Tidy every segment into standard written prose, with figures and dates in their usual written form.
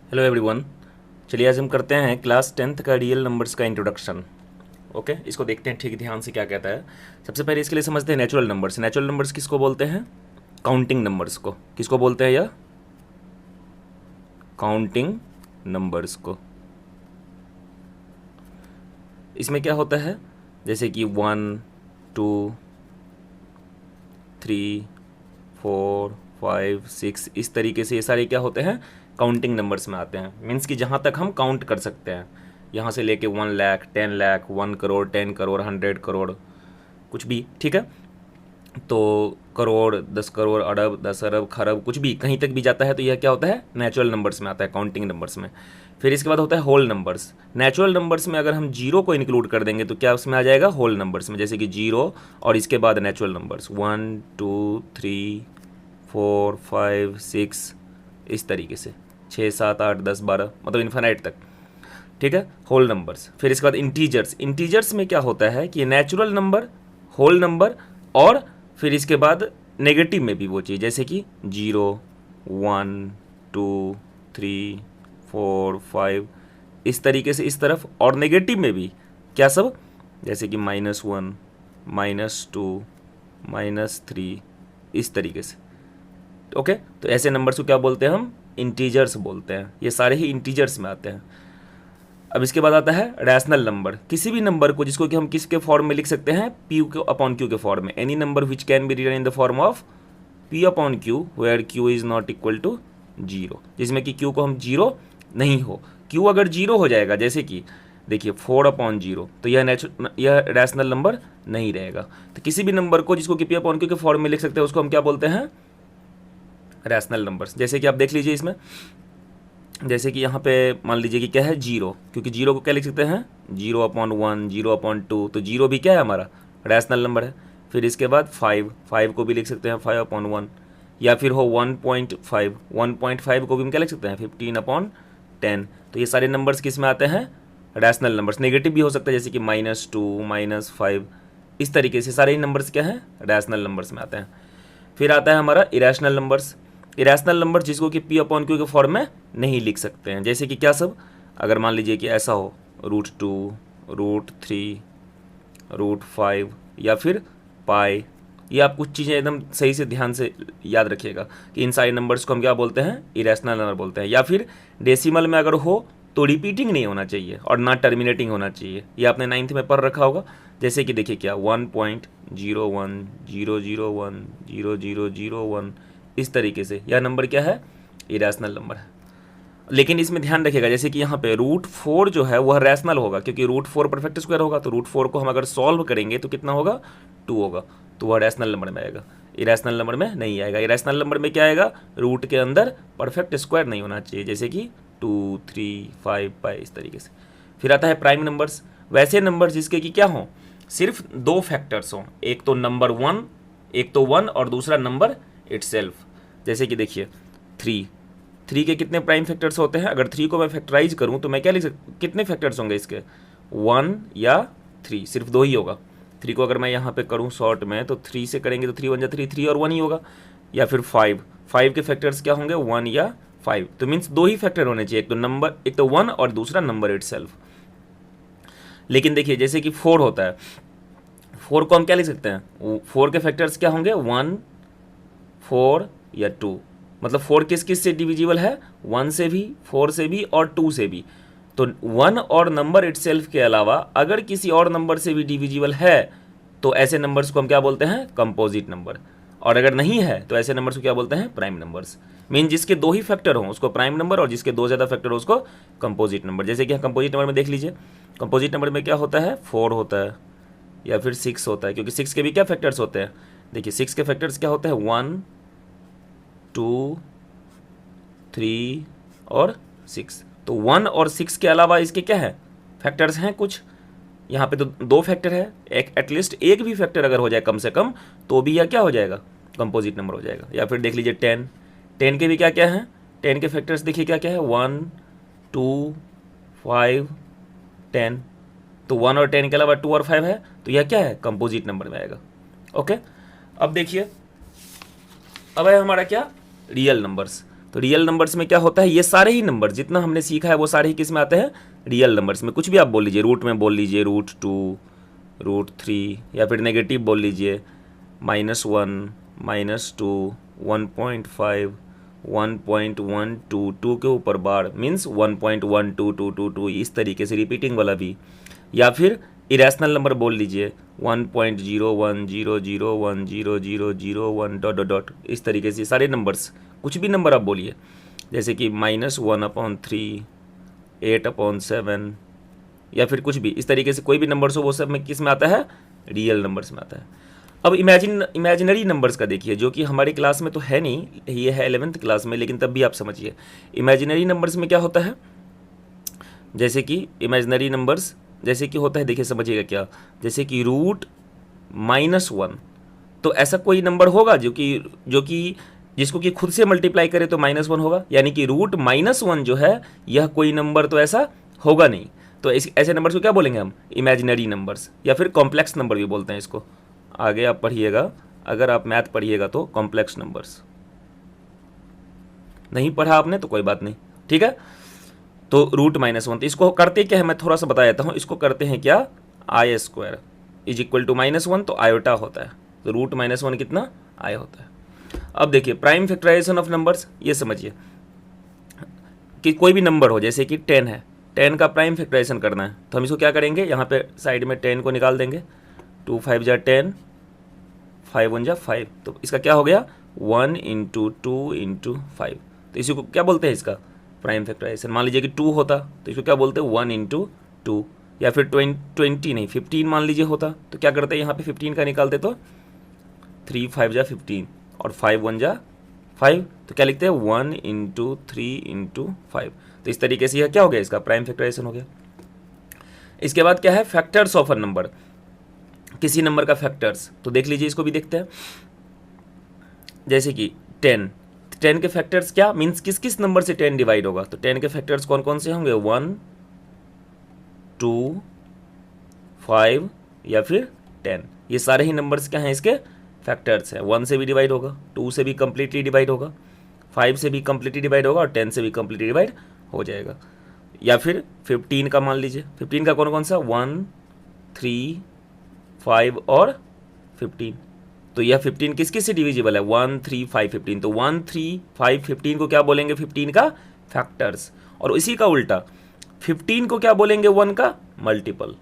Hello everyone. चलिए आज हम करते हैं क्लास 10th का रियल नंबर्स का इंट्रोडक्शन। ओके, इसको देखते हैं ठीक ध्यान से क्या कहता है। सबसे पहले इसके लिए समझते हैं नेचुरल नंबर्स। नेचुरल नंबर्स किसको बोलते हैं? काउंटिंग नंबर्स को। किसको बोलते हैं यह? काउंटिंग नंबर्स को। इसमें क्या होता है, जैसे कि 1 2 3 4 5 6, इस तरीके से ये सारे क्या होते हैं, काउंटिंग नंबर्स में आते हैं। मीन्स कि जहाँ तक हम काउंट कर सकते हैं, यहाँ से लेके 1 लाख 10 लाख 1 करोड़ 10 करोड़ 100 करोड़ कुछ भी, ठीक है। तो करोड़ 10 करोड़ अरब 10 अरब खरब कुछ भी कहीं तक भी जाता है तो यह क्या होता है, नेचुरल नंबर्स में आता है, काउंटिंग नंबर्स में। फिर इसके बाद होता है होल नंबर्स। नेचुरल नंबर्स में अगर हम जीरो को इंक्लूड कर देंगे तो क्या उसमें आ जाएगा, होल नंबर्स में। जैसे कि जीरो और इसके बाद नेचुरल नंबर्स 1 2 3 4 5 6, इस तरीके से 6 7 8 10 12 मतलब इन्फिनाइट तक, ठीक है, होल नंबर्स। फिर इसके बाद इंटीजर्स। इंटीजर्स में क्या होता है कि नेचुरल नंबर, होल नंबर और फिर इसके बाद नेगेटिव में भी वो चीज़, जैसे कि 0 1 2 3 4 5, इस तरीके से इस तरफ। और नेगेटिव में भी क्या सब, जैसे कि -1 -2 -3, इस तरीके से। ओके, तो ऐसे नंबर्स को क्या बोलते हैं हम, इंटीजर्स बोलते हैं। ये सारे ही इंटीजर्स में आते हैं। अब इसके बाद आता है रैशनल नंबर। किसी भी नंबर को जिसको कि हम किसके फॉर्म में लिख सकते हैं, पी अपॉन क्यू के फॉर्म में। Any number which can be written in the form of P upon Q where Q is not equal to 0, जिसमें कि क्यू को हम 0 नहीं हो। क्यू अगर 0 हो जाएगा, जैसे कि देखिए 4/0, तो यह रैशनल नंबर नहीं रहेगा। तो किसी भी नंबर को जिसको कि पी अपॉन क्यू के फॉर्म में लिख सकते हैं उसको हम क्या बोलते हैं, रैशनल नंबर्स। जैसे कि आप देख लीजिए इसमें, जैसे कि यहाँ पे मान लीजिए कि क्या है, 0, क्योंकि 0 को क्या लिख सकते हैं, 0/1 0/2, तो 0 भी क्या है हमारा, रैशनल नंबर है। फिर इसके बाद 5 को भी लिख सकते हैं 5/1, या फिर हो 1.5 को भी हम क्या लिख सकते हैं, 15/10। तो ये सारे नंबर्स किस में आते हैं, रैशनल नंबर्स। नेगेटिव भी हो सकता है, जैसे कि -2 -5, इस तरीके से सारे ही नंबर्स क्या हैं, रैशनल नंबर्स में आते हैं। फिर आता है हमारा इरेशनल नंबर्स। इरेशनल नंबर जिसको कि पी अपॉन क्यू के फॉर्म में नहीं लिख सकते हैं, जैसे कि क्या सब, अगर मान लीजिए कि ऐसा हो √2 √3 √5 या फिर पाई। ये आप कुछ चीज़ें एकदम सही से ध्यान से याद रखिएगा कि इन सारे नंबर्स को हम क्या बोलते हैं, इरेशनल नंबर बोलते हैं। या फिर डेसिमल में अगर हो तो रिपीटिंग नहीं होना चाहिए और ना टर्मिनेटिंग होना चाहिए। ये आपने 9th में पढ़ रखा होगा। जैसे कि देखिए क्या 1.01 इस तरीके से यह नंबर क्या है, इरेशनल नंबर है। लेकिन इसमें ध्यान रखिएगा, जैसे कि यहाँ पे √4 जो है वह रैशनल होगा, क्योंकि √4 परफेक्ट स्क्वायर होगा। तो √4 को हम अगर सॉल्व करेंगे तो कितना होगा, 2 होगा, तो वह रैशनल नंबर में आएगा, इरेशनल नंबर में नहीं आएगा। इरेशनल नंबर में क्या आएगा, रूट के अंदर परफेक्ट स्क्वायर नहीं होना चाहिए, जैसे कि 2 3 5 पाई, इस तरीके से। फिर आता है प्राइम नंबर्स। वैसे नंबर जिसके कि क्या हों, सिर्फ 2 फैक्टर्स हों, एक तो नंबर 1, एक तो 1 और दूसरा नंबर इटसेल्फ। जैसे कि देखिए 3 के कितने प्राइम फैक्टर्स होते हैं, अगर 3 को मैं फैक्टराइज करूं तो मैं क्या लिख सकता, कितने फैक्टर्स होंगे इसके, 1 या 3, सिर्फ 2 ही होगा। 3 को अगर मैं यहाँ पे करूँ शॉर्ट में तो 3 से करेंगे तो 3 1 जा 3, 3 और 1 ही होगा। या फिर 5 के फैक्टर्स क्या होंगे, 1 या 5। तो मीन्स 2 ही फैक्टर होने चाहिए, एक तो 1 और दूसरा नंबर इटसेल्फ। लेकिन देखिए जैसे कि 4 होता है, 4 को हम क्या लिख सकते हैं, 4 के फैक्टर्स क्या होंगे, 1 4 या 2। मतलब 4 किस किस से डिविजिबल है, 1 से भी, 4 से भी और 2 से भी। तो 1 और नंबर इटसेल्फ के अलावा अगर किसी और नंबर से भी डिविजिबल है तो ऐसे नंबर्स को हम क्या बोलते हैं, कंपोजिट नंबर। और अगर नहीं है तो ऐसे नंबर्स को क्या बोलते हैं, प्राइम नंबर्स। मीन जिसके 2 ही फैक्टर हों उसको प्राइम नंबर, और जिसके 2 ज़्यादा फैक्टर हो उसको कंपोजिट नंबर। जैसे कि कंपोजिट नंबर में देख लीजिए, कंपोजिट नंबर में क्या होता है, 4 होता है या फिर 6 होता है, क्योंकि 6 के भी क्या फैक्टर्स होते हैं। देखिए 6 के फैक्टर्स क्या होते हैं, 1 2 3 और 6। तो 1 और 6 के अलावा इसके क्या है, फैक्टर्स हैं कुछ। यहाँ पे तो 2 फैक्टर है, एक एटलीस्ट एक भी फैक्टर अगर हो जाए कम से कम तो भी यह क्या हो जाएगा, कंपोजिट नंबर हो जाएगा। या फिर देख लीजिए 10 के भी क्या क्या हैं, 10 के फैक्टर्स देखिए क्या क्या है, 1 2 5 10। तो 1 और 10 के अलावा 2 और 5 है, तो यह क्या है, कंपोजिट नंबर में आएगा। ओके, अब देखिए अब है हमारा क्या, रियल नंबर्स। तो रियल नंबर्स में क्या होता है, ये सारे ही नंबर जितना हमने सीखा है वो सारे ही किस में आते हैं, रियल नंबर्स में। कुछ भी आप बोल लीजिए, रूट में बोल लीजिए √2, √3, या फिर नेगेटिव बोल लीजिए -1, -2, 1.5, 1.122, 2 के ऊपर बार मीन्स 1.12222, इस तरीके से रिपीटिंग वाला भी। या फिर इरेशनल नंबर बोल लीजिए 1.0100100001 डॉट डॉट डॉट, इस तरीके से सारे नंबर्स, कुछ भी नंबर आप बोलिए, जैसे कि -1/3, 8/7, या फिर कुछ भी इस तरीके से कोई भी नंबर्स हो, वो सब में किस में आता है, रियल नंबर्स में आता है। अब इमेजिनरी नंबर्स का देखिए, जो कि हमारी क्लास में तो है नहीं, ये है 11th क्लास में, लेकिन तब भी आप समझिए इमेजिनरी नंबर्स में क्या होता है। जैसे कि इमेजिनरी नंबर्स जैसे कि होता है, देखिए समझिएगा क्या, जैसे कि √-1, तो ऐसा कोई नंबर होगा जो कि जिसको कि खुद से मल्टीप्लाई करे तो -1 होगा, यानी कि √-1 जो है यह कोई नंबर तो ऐसा होगा नहीं। तो ऐसे नंबर्स को क्या बोलेंगे हम, इमेजिनरी नंबर्स, या फिर कॉम्प्लेक्स नंबर भी बोलते हैं इसको। आगे आप पढ़िएगा, अगर आप मैथ पढ़िएगा तो कॉम्प्लेक्स नंबर्स, नहीं पढ़ा आपने तो कोई बात नहीं, ठीक है। तो √-1, तो इसको करते क्या है, मैं थोड़ा सा बता देता हूँ। इसको करते हैं क्या, I² = -1, तो आयोटा होता है, तो √-1 कितना, I होता है। अब देखिए प्राइम फैक्टराइजेशन ऑफ नंबर्स, ये समझिए कि कोई भी नंबर हो, जैसे कि 10 है, 10 का प्राइम फैक्टराइजेशन करना है, तो हम इसको क्या करेंगे, यहाँ पे साइड में 10 को निकाल देंगे, 2 5 जा 10, 5 1 जा 5, तो इसका क्या हो गया, 1 × 2 × 5, तो इसी को क्या बोलते हैं, इसका प्राइम फैक्टराइजेशन। मान लीजिए कि 2 होता तो इसको क्या बोलते हैं, 1 × 2, या फिर 20 नहीं 15 मान लीजिए होता, तो क्या करते हैं, यहाँ पे 15 का निकालते तो 3 5 जा 15 और 5 1 जा 5, तो क्या लिखते हैं, 1 × 3 × 5, तो इस तरीके से यह क्या हो गया, इसका प्राइम फैक्टराइजेशन हो गया। इसके बाद क्या है, फैक्टर्स ऑफ अ नंबर, किसी नंबर का फैक्टर्स, तो देख लीजिए इसको भी देखते हैं। जैसे कि 10 के फैक्टर्स क्या मीन्स किस किस नंबर से 10 डिवाइड होगा, तो 10 के फैक्टर्स कौन कौन से होंगे, 1 2 5 या फिर 10, ये सारे ही नंबर्स क्या हैं, इसके फैक्टर्स हैं। 1 से भी डिवाइड होगा, 2 से भी कंप्लीटली डिवाइड होगा, 5 से भी कंप्लीटली डिवाइड होगा, और 10 से भी कंप्लीटली डिवाइड हो जाएगा। या फिर 15 का मान लीजिए, 15 का कौन कौन सा, 1 3 5 और 15, तो यह 15 किस किस से डिविजिबल है, 1 3 5 15, तो 1 3 5 15 को क्या बोलेंगे, 15 का फैक्टर्स। और इसी का उल्टा 15 को क्या बोलेंगे, 1 का मल्टीपल।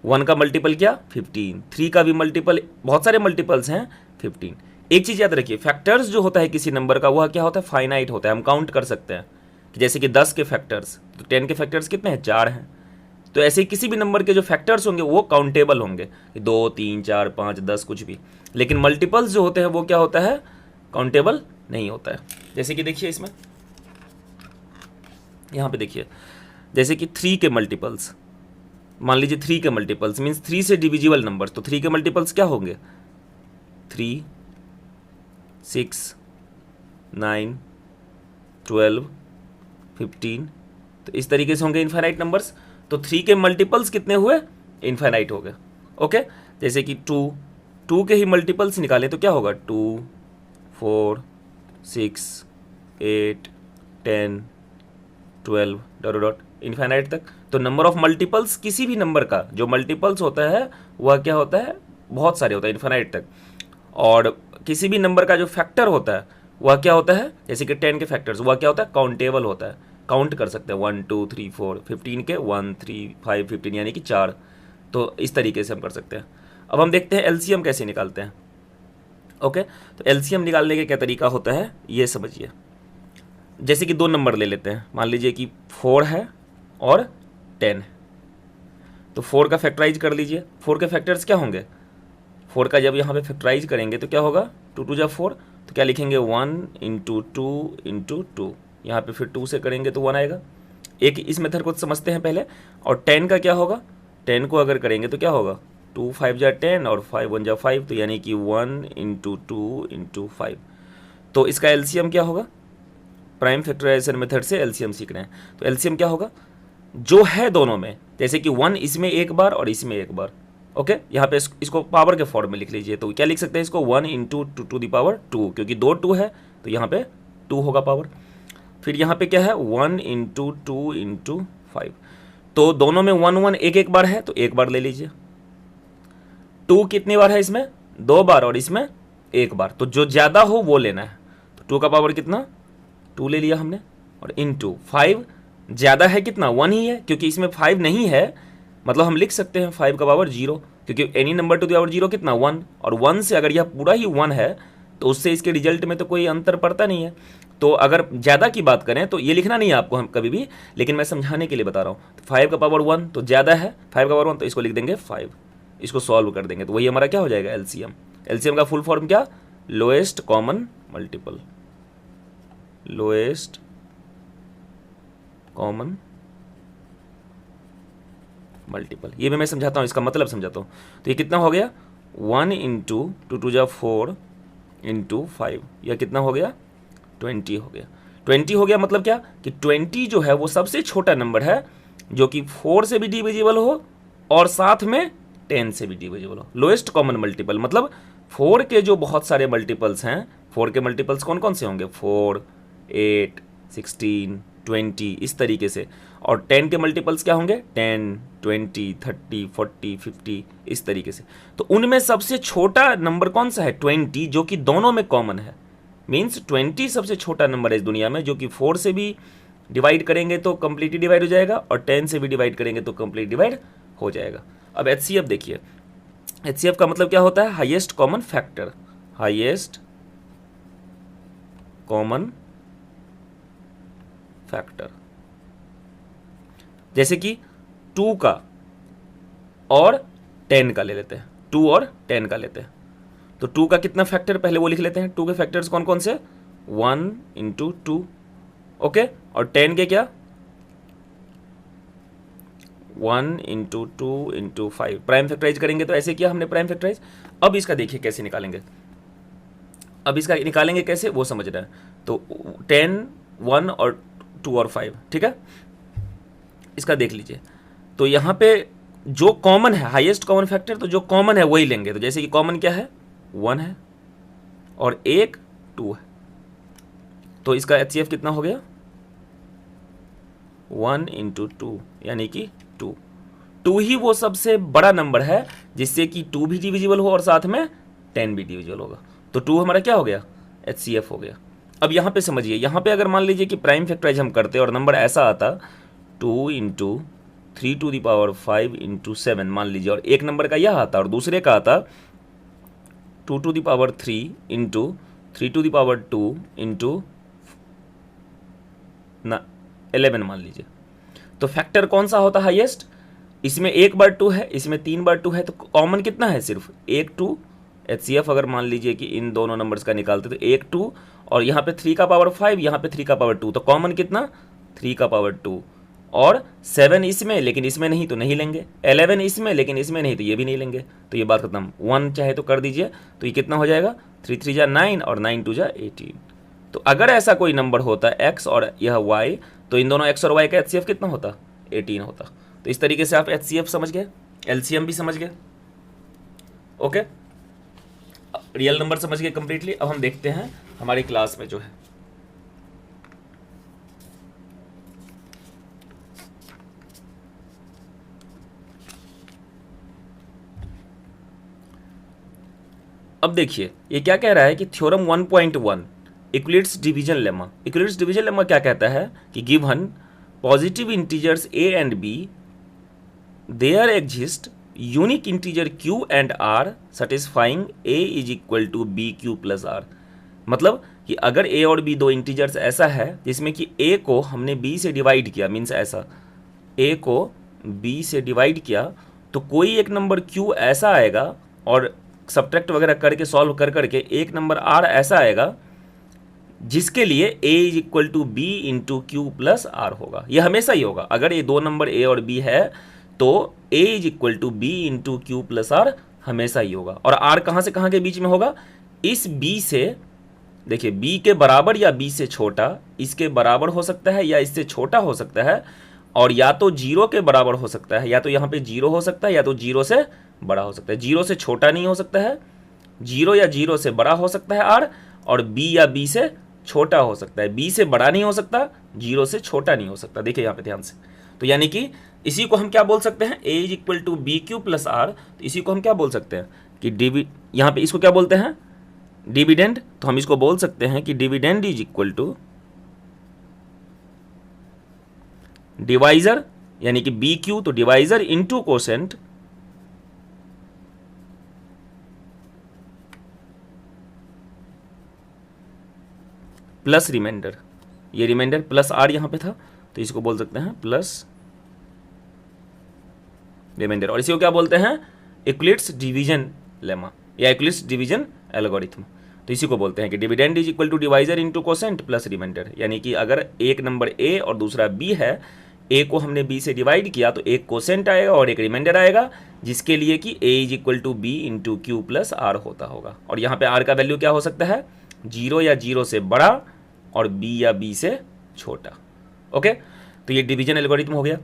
1 का मल्टीपल क्या, 15, 3 का भी मल्टीपल, बहुत सारे मल्टीपल्स हैं 15। एक चीज याद रखिए, फैक्टर्स जो होता है किसी नंबर का, वह क्या होता है, फाइनाइट होता है, हम काउंट कर सकते हैं। जैसे कि 10 के फैक्टर्स, तो 10 के फैक्टर्स कितने हैं, 4 हैं। तो ऐसे किसी भी नंबर के जो फैक्टर्स होंगे वो काउंटेबल होंगे, 2 3 4 5 10 कुछ भी। लेकिन मल्टीपल्स जो होते हैं वो क्या होता है, काउंटेबल नहीं होता है। जैसे कि देखिए इसमें, यहाँ पे देखिए, जैसे कि 3 के मल्टीपल्स, मान लीजिए 3 के मल्टीपल्स मीन्स 3 से डिविजिबल नंबर्स, तो 3 के मल्टीपल्स क्या होंगे, 3 6 9 12 15, तो इस तरीके से होंगे इनफाइनाइट नंबर्स। तो 3 के मल्टीपल्स कितने हुए, इनफाइनाइट हो गए। ओके, जैसे कि 2 के ही मल्टीपल्स निकालें तो क्या होगा, 2 4 6 8 10 12 डॉट डॉट इनफाइनाइट तक। तो नंबर ऑफ मल्टीपल्स किसी भी नंबर का जो मल्टीपल्स होता है वह क्या होता है, बहुत सारे होता है, इनफाइनाइट तक। और किसी भी नंबर का जो फैक्टर होता है वह क्या होता है, जैसे कि 10 के फैक्टर्स, वह क्या होता है, काउंटेबल होता है, काउंट कर सकते हैं, 1 2 3 4, 15 के 1 3 5 15 यानी कि 4। तो इस तरीके से हम कर सकते हैं। अब हम देखते हैं एलसीएम कैसे निकालते हैं। ओके, तो एलसीएम निकालने का क्या तरीका होता है ये समझिए। जैसे कि 2 नंबर ले लेते हैं, मान लीजिए कि 4 है और 10 है, तो 4 का फैक्टराइज कर लीजिए। 4 के फैक्टर्स क्या होंगे, 4 का जब यहाँ पे फैक्टराइज करेंगे तो क्या होगा, 2 2 जा 4, तो क्या लिखेंगे, 1 × 2 × 2, यहाँ पे फिर 2 से करेंगे तो 1 आएगा। एक इस मेथड को समझते हैं पहले। और 10 का क्या होगा, 10 को अगर करेंगे तो क्या होगा, 2 5 जा 10 और 5 1 जा 5, तो यानी कि 1 × 2 × 5। तो इसका एलसीएम क्या होगा, प्राइम फैक्टराइजेशन मेथड से एलसीएम सीख रहे हैं, तो एलसीएम क्या होगा, जो है दोनों में, जैसे कि 1 इसमें एक बार और इसमें एक बार। ओके, यहाँ पे इसको पावर के फॉर्म में लिख लीजिए, तो क्या लिख सकते हैं इसको, 1 × 2 2, क्योंकि 2 2 है तो यहाँ पे 2 होगा पावर। फिर यहाँ पे क्या है 1 इंटू 2 इंटू 5, तो दोनों में 1 1 एक एक बार है तो एक बार ले लीजिए। 2 कितनी बार है इसमें, 2 बार, और इसमें एक बार, तो जो ज़्यादा हो वो लेना है। तो 2 का पावर कितना 2 ले लिया हमने, और इंटू 5 ज़्यादा है कितना 1 ही है, क्योंकि इसमें 5 नहीं है, मतलब हम लिख सकते हैं 5 का पावर 0, क्योंकि any number two the power 0 कितना 1, और 1 से अगर यह पूरा ही 1 है तो उससे इसके रिजल्ट में तो कोई अंतर पड़ता नहीं है। तो अगर ज़्यादा की बात करें तो ये लिखना नहीं है आपको हम कभी भी, लेकिन मैं समझाने के लिए बता रहा हूँ। तो 5 का पावर 1 तो ज़्यादा है, 5 का पावर 1 तो इसको लिख देंगे 5, इसको सॉल्व कर देंगे तो वही हमारा क्या हो जाएगा एलसीएम। एलसीएम का फुल फॉर्म क्या, lowest common multiple, lowest common multiple. ये भी मैं समझाता हूँ, इसका मतलब समझाता हूँ। तो ये कितना हो गया 1 इंटू 2 टू जा 4 इंटू 5, यह कितना हो गया 20 हो गया। 20 हो गया मतलब क्या कि 20 जो है वो सबसे छोटा नंबर है जो कि 4 से भी डिविजिबल हो और साथ में 10 से भी डिविजिबल हो। लोएस्ट कॉमन मल्टीपल मतलब 4 के जो बहुत सारे मल्टीपल्स हैं, 4 के मल्टीपल्स कौन कौन से होंगे 4, 8, 16, 20 इस तरीके से, और 10 के मल्टीपल्स क्या होंगे 10, 20, 30, 40, 50 इस तरीके से। तो उनमें सबसे छोटा नंबर कौन सा है 20, जो कि दोनों में कॉमन है। मीन्स 20 सबसे छोटा नंबर है इस दुनिया में, जो कि 4 से भी डिवाइड करेंगे तो कंप्लीटली डिवाइड हो जाएगा और 10 से भी डिवाइड करेंगे तो कंप्लीट डिवाइड हो जाएगा। अब एचसीएफ देखिए, एचसीएफ का मतलब क्या होता है highest common factor, highest common factor. जैसे कि 2 का और 10 का ले लेते हैं, 2 और 10 का लेते हैं, तो 2 का कितना फैक्टर पहले वो लिख लेते हैं। 2 के फैक्टर्स कौन कौन से 1 इंटू 2, ओके, और 10 के क्या 1 इंटू 2 इंटू 5। प्राइम फैक्टराइज करेंगे तो ऐसे किया हमने प्राइम फैक्टराइज। अब इसका देखिए कैसे निकालेंगे, अब इसका निकालेंगे कैसे वो समझ रहे हैं। तो 10, 1 और 2 और 5, ठीक है, इसका देख लीजिए। तो यहाँ पे जो कॉमन है हाईएस्ट कॉमन फैक्टर, तो जो कॉमन है वही लेंगे। तो जैसे कि कॉमन क्या है 1 है और एक 2 है, तो इसका एचसीएफ कितना हो गया 1 इंटू 2 यानी कि 2। 2 ही वो सबसे बड़ा नंबर है जिससे कि 2 भी डिविजिबल हो और साथ में 10 भी डिविजिबल होगा। तो 2 हमारा क्या हो गया एचसीएफ हो गया। अब यहाँ पे समझिए, यहाँ पे अगर मान लीजिए कि प्राइम फैक्टराइज हम करते और नंबर ऐसा आता 2 into 3 to the power 5 into 7 मान लीजिए, और एक नंबर का यह आता और दूसरे का आता 2 to the power 3 into 3 to the power 2 into 11 मान लीजिए, तो फैक्टर कौन सा होता हाईएस्ट। इसमें एक बार 2 है, इसमें 3 बार 2 है, तो कॉमन कितना है सिर्फ एक 2। एचसीएफ अगर मान लीजिए कि इन दोनों नंबर्स का निकालते तो एक 2, और यहाँ पे 3 का पावर 5, यहाँ पे 3 का पावर 2, तो कॉमन कितना 3 का पावर 2, और 7 इसमें लेकिन इसमें नहीं तो नहीं लेंगे, 11 इसमें लेकिन इसमें नहीं तो ये भी नहीं लेंगे। तो ये बात खत्म। 1 चाहे तो कर दीजिए, तो ये कितना हो जाएगा 3 3 जा 9 और 9 2 जा 18। तो अगर ऐसा कोई नंबर होता x और यह y, तो इन दोनों x और y का एचसीएफ कितना होता 18 होता। तो इस तरीके से आप एचसीएफ समझ गए, एलसीएम भी समझ गए, ओके, रियल नंबर समझ गए कंप्लीटली। अब हम देखते हैं हमारी क्लास में जो है अब देखिए ये क्या कह रहा है कि theorem 1.1 Euclid's division lemma. Euclid's division lemma क्या कहता है कि given positive integers a and b there exist unique integer q and r satisfying a is equal to B Q plus r। मतलब कि अगर a और b दो integers ऐसा है जिसमें कि a को हमने b से डिवाइड किया, मीन्स ऐसा a को b से डिवाइड किया, तो कोई एक नंबर q ऐसा आएगा और सब्ट्रैक्ट वगैरह करके सॉल्व कर करके एक नंबर r ऐसा आएगा जिसके लिए a is equal to B into Q plus R होगा। यह हमेशा ही होगा, अगर ये दो नंबर a और b है तो a is equal to B into Q plus R हमेशा ही होगा। और r कहाँ से कहाँ के बीच में होगा, इस b से, देखिए b के बराबर या b से छोटा, इसके बराबर हो सकता है या इससे छोटा हो सकता है, और या तो 0 के बराबर हो सकता है, या तो यहाँ पे 0 हो सकता है, या तो 0 से बड़ा हो सकता है। 0 से छोटा नहीं हो सकता है, 0 या 0 से बड़ा हो सकता है r, और b या b से छोटा हो सकता है, बी से बड़ा नहीं हो सकता, 0 से छोटा नहीं हो सकता। देखिए यहाँ पे ध्यान से, तो यानी कि इसी को हम क्या बोल सकते हैं, A is equal to B Q plus R. तो इसी को हम क्या बोल सकते हैं कि यहाँ पे इसको क्या बोलते हैं, डिविडेंड। तो हम इसको बोल सकते हैं कि dividend is equal to divisor, यानी कि बी क्यू, तो divisor into quotient plus remainder. ये रिमाइंडर प्लस आर यहां पे था, तो इसको बोल सकते हैं प्लस रिमाइंडर। और इसी को क्या बोलते हैं, यूक्लिड्स डिवीजन लेमा या यूक्लिड्स डिवीजन एल्गोरिथम। तो इसी को बोलते हैं कि dividend is equal to divisor into quotient plus remainder. यानी कि अगर एक नंबर ए और दूसरा बी है, ए को हमने बी से डिवाइड किया तो एक कोसेंट आएगा और एक रिमाइंडर आएगा, जिसके लिए कि A is equal to B into Q plus R होता होगा। और यहाँ पे आर का वैल्यू क्या हो सकता है, 0 या 0 से बड़ा और बी या बी से छोटा। ओके, तो ये डिवीजन एल्गोरिथम हो गया।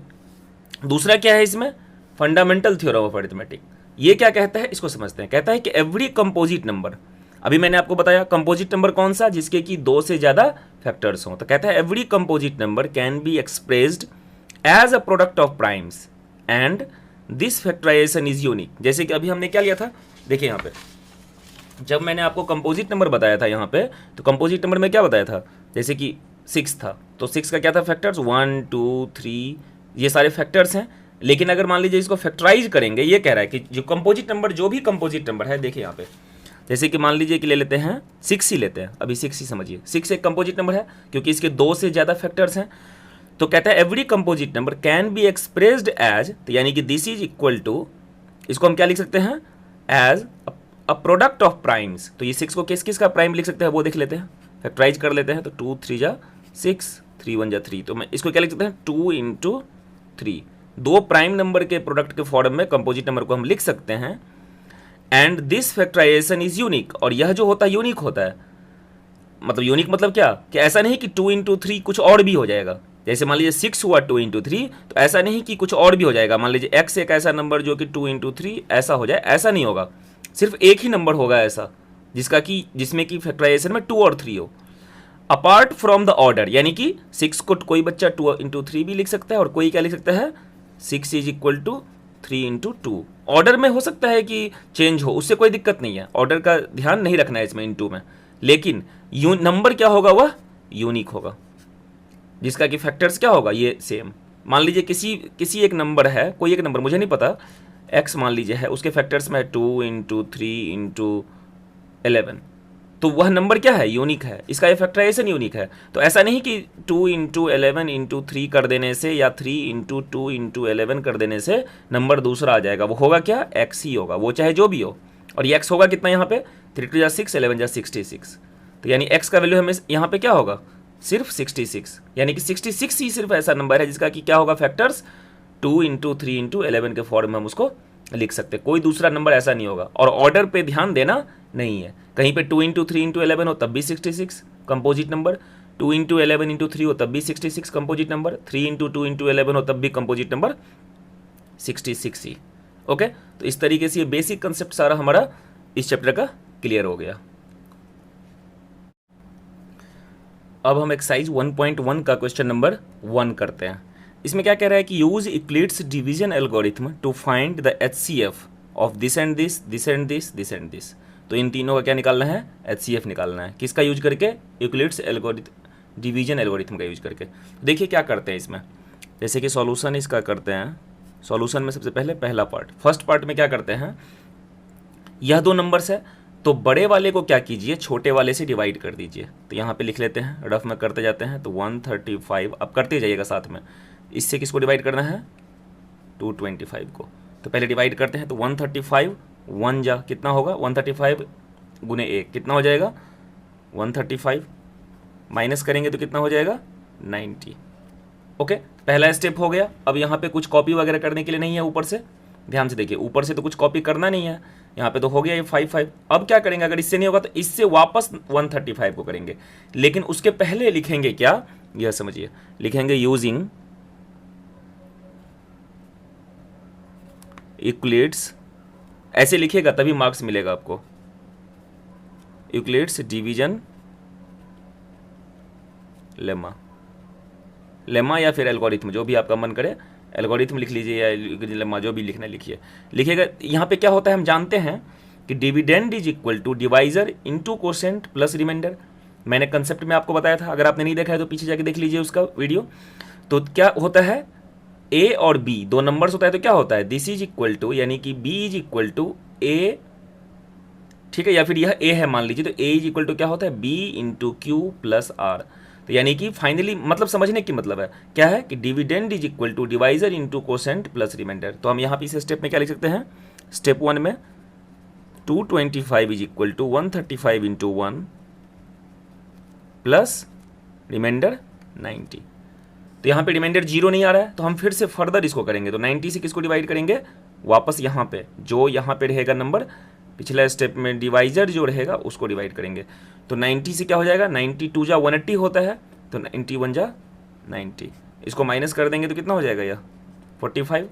दूसरा क्या है इसमें, फंडामेंटल थ्योरम ऑफ अरिथमेटिक। ये क्या कहता है, इसको समझते हैं। कहता है कि एवरी कंपोजिट नंबर, अभी मैंने आपको बताया कंपोजिट नंबर कौन सा, जिसके कि 2 से ज्यादा फैक्टर्स हों। तो कहता है every composite number can be expressed as a product of primes and this factorisation is unique. जैसे कि अभी हमने क्या लिया था, देखिए यहाँ पे जब मैंने आपको कंपोजिट नंबर बताया था यहाँ पे, तो कंपोजिट नंबर में क्या बताया था, जैसे कि 6 था, तो 6 का क्या था फैक्टर्स, 1 2 3, ये सारे फैक्टर्स हैं। लेकिन अगर मान लीजिए इसको फैक्टराइज करेंगे, ये कह रहा है कि जो कंपोजिट नंबर, जो भी कंपोजिट नंबर है, देखिए यहाँ पे जैसे कि मान लीजिए कि ले लेते हैं 6 ही लेते हैं, अभी 6 ही समझिए, 6 एक कंपोजिट नंबर है क्योंकि इसके 2 से ज़्यादा फैक्टर्स हैं। तो कहता है every composite number can be expressed as, तो यानी कि दिस इज इक्वल टू, इसको हम क्या लिख सकते हैं, as a product of primes. तो ये 6 को किस किस का प्राइम लिख सकते हैं वो देख लेते हैं, फैक्टराइज कर लेते हैं। तो 2 3 जा 6, 3 1 जा 3, तो मैं इसको क्या लिख सकते हैं, 2 इंटू 3, 2 प्राइम नंबर के प्रोडक्ट के फॉर्म में कंपोजिट नंबर को हम लिख सकते हैं। And this factorisation is unique, और यह जो होता है यूनिक होता है। मतलब यूनिक मतलब क्या, कि ऐसा नहीं कि 2 इंटू 3 कुछ और भी हो जाएगा। जैसे मान लीजिए 6 हुआ 2 इंटू 3, तो ऐसा नहीं कि कुछ और भी हो जाएगा। मान लीजिए x एक ऐसा नंबर जो कि 2 इंटू 3 ऐसा हो जाए, ऐसा नहीं होगा। सिर्फ एक ही नंबर होगा ऐसा जिसमें कि फैक्टराइजेशन में 2 और 3 हो, अपार्ट फ्रॉम द ऑर्डर। यानी कि 6 को कोई बच्चा 2 इंटू 3 भी लिख सकता है, और कोई क्या लिख सकता है, 6 is equal to 3 into 2। Order में हो सकता है कि चेंज हो, उससे कोई दिक्कत नहीं है, ऑर्डर का ध्यान नहीं रखना है इसमें इंटू में। लेकिन नंबर क्या होगा, वह यूनिक होगा, जिसका कि फैक्टर्स क्या होगा, ये सेम। मान लीजिए किसी एक नंबर है, कोई एक नंबर मुझे नहीं पता, x मान लीजिए है, उसके फैक्टर्स में 2 इंटू 3 इंटू 11, तो वह नंबर क्या है, यूनिक है, इसका ये फैक्टराइजेशन यूनिक है। तो ऐसा नहीं कि 2 इंटू 11 इंटू 3 कर देने से या 3 इंटू 2 इंटू 11 कर देने से नंबर दूसरा आ जाएगा। वो होगा क्या, x ही होगा, वो चाहे जो भी हो। और ये x होगा कितना यहाँ पे, 3 2 जा 6, 11 जा 66, तो यानी x का वैल्यू हमें यहाँ पे क्या होगा, सिर्फ 66। यानी कि 66 ही सिर्फ ऐसा नंबर है जिसका कि क्या होगा, फैक्टर्स 2 इंटू 3 इंटू 11 के फॉर्म में हम उसको लिख सकते हैं। कोई दूसरा नंबर ऐसा नहीं होगा। और ऑर्डर पे ध्यान देना नहीं है, कहीं पे 2 इंटू 3 इंटू 11 हो तब भी 66 कंपोजिट नंबर, 2 इंटू 11 इंटू 3 हो तब भी 66 कंपोजिट नंबर, 3 इंटू 2 इंटू 11 हो तब भी कंपोजिट नंबर 66 ही। ओके, तो इस तरीके से ये बेसिक कंसेप्ट सारा हमारा इस चैप्टर का क्लियर हो गया। अब हम एक्सरसाइज 1.1 का क्वेश्चन नंबर 1 करते हैं। इसमें क्या कह रहा है कि use Euclid's division algorithm to find the HCF of this and this, this and this, this and this. तो इन तीनों का क्या निकालना है, HCF निकालना है। किसका यूज करके, यूक्लिड्स एल्गोरिथम डिवीजन एल्गोरिथम का यूज करके। देखिए क्या करते हैं इसमें, जैसे कि सॉल्यूशन इसका करते हैं। सॉल्यूशन में सबसे पहले पहला पार्ट, फर्स्ट पार्ट में क्या करते हैं, यह 2 नंबर्स है, तो बड़े वाले को क्या कीजिए, छोटे वाले से डिवाइड कर दीजिए। तो यहाँ पे लिख लेते हैं, रफ में करते जाते हैं। तो 135, अब करते जाइएगा साथ में। इससे किसको डिवाइड करना है, 225 को। तो पहले डिवाइड करते हैं, तो 135 1 जा कितना होगा, 135 गुने 1 कितना हो जाएगा, 135 माइनस करेंगे तो कितना हो जाएगा, 90। ओके, पहला स्टेप हो गया। अब यहाँ पे कुछ कॉपी वगैरह करने के लिए नहीं है ऊपर से, ध्यान से देखिए, ऊपर से तो कुछ कॉपी करना नहीं है। यहाँ पे तो हो गया ये 5 अब क्या करेंगे, अगर इससे नहीं होगा तो इससे वापस 135 को करेंगे। लेकिन उसके पहले लिखेंगे क्या, यह समझिए, लिखेंगे यूजिंग यूक्लिड्स, ऐसे लिखिएगा तभी मार्क्स मिलेगा आपको। यूक्लिड्स डिवीजन लेमा, लेमा या फिर एल्गोरिथम, जो भी आपका मन करे, एल्गोरिथम लिख लीजिए या लेमा, जो भी लिखना लिखिए। लिखिएगा। यहाँ पे क्या होता है हम जानते हैं कि dividend is equal to divisor into quotient plus remainder. मैंने कंसेप्ट में आपको बताया था, अगर आपने नहीं देखा है तो पीछे जाके देख लीजिए उसका वीडियो। तो क्या होता है, ए और बी दो नंबर्स होता है तो क्या होता है, दिस इज इक्वल टू, यानी कि बी इज इक्वल टू ए, ठीक है, या फिर यह ए है मान लीजिए, तो ए इज इक्वल टू क्या होता है, B into Q plus R. तो यानी कि फाइनली मतलब समझने की मतलब है क्या है कि dividend is equal to divisor into quotient plus remainder. तो हम यहाँ पे इस स्टेप में क्या लिख सकते हैं, स्टेप 1 में 225 is equal to 135 into 1 plus remainder 90। तो यहाँ पे रिमाइंडर 0 नहीं आ रहा है, तो हम फिर से फर्दर इसको करेंगे। तो 90 से किसको डिवाइड करेंगे, वापस यहाँ पे जो यहाँ पे रहेगा नंबर, पिछला स्टेप में डिवाइजर जो रहेगा उसको डिवाइड करेंगे। तो 90 से क्या हो जाएगा, 92 जा 180 होता है, तो 91 जा 90, इसको माइनस कर देंगे तो कितना हो जाएगा यह 45।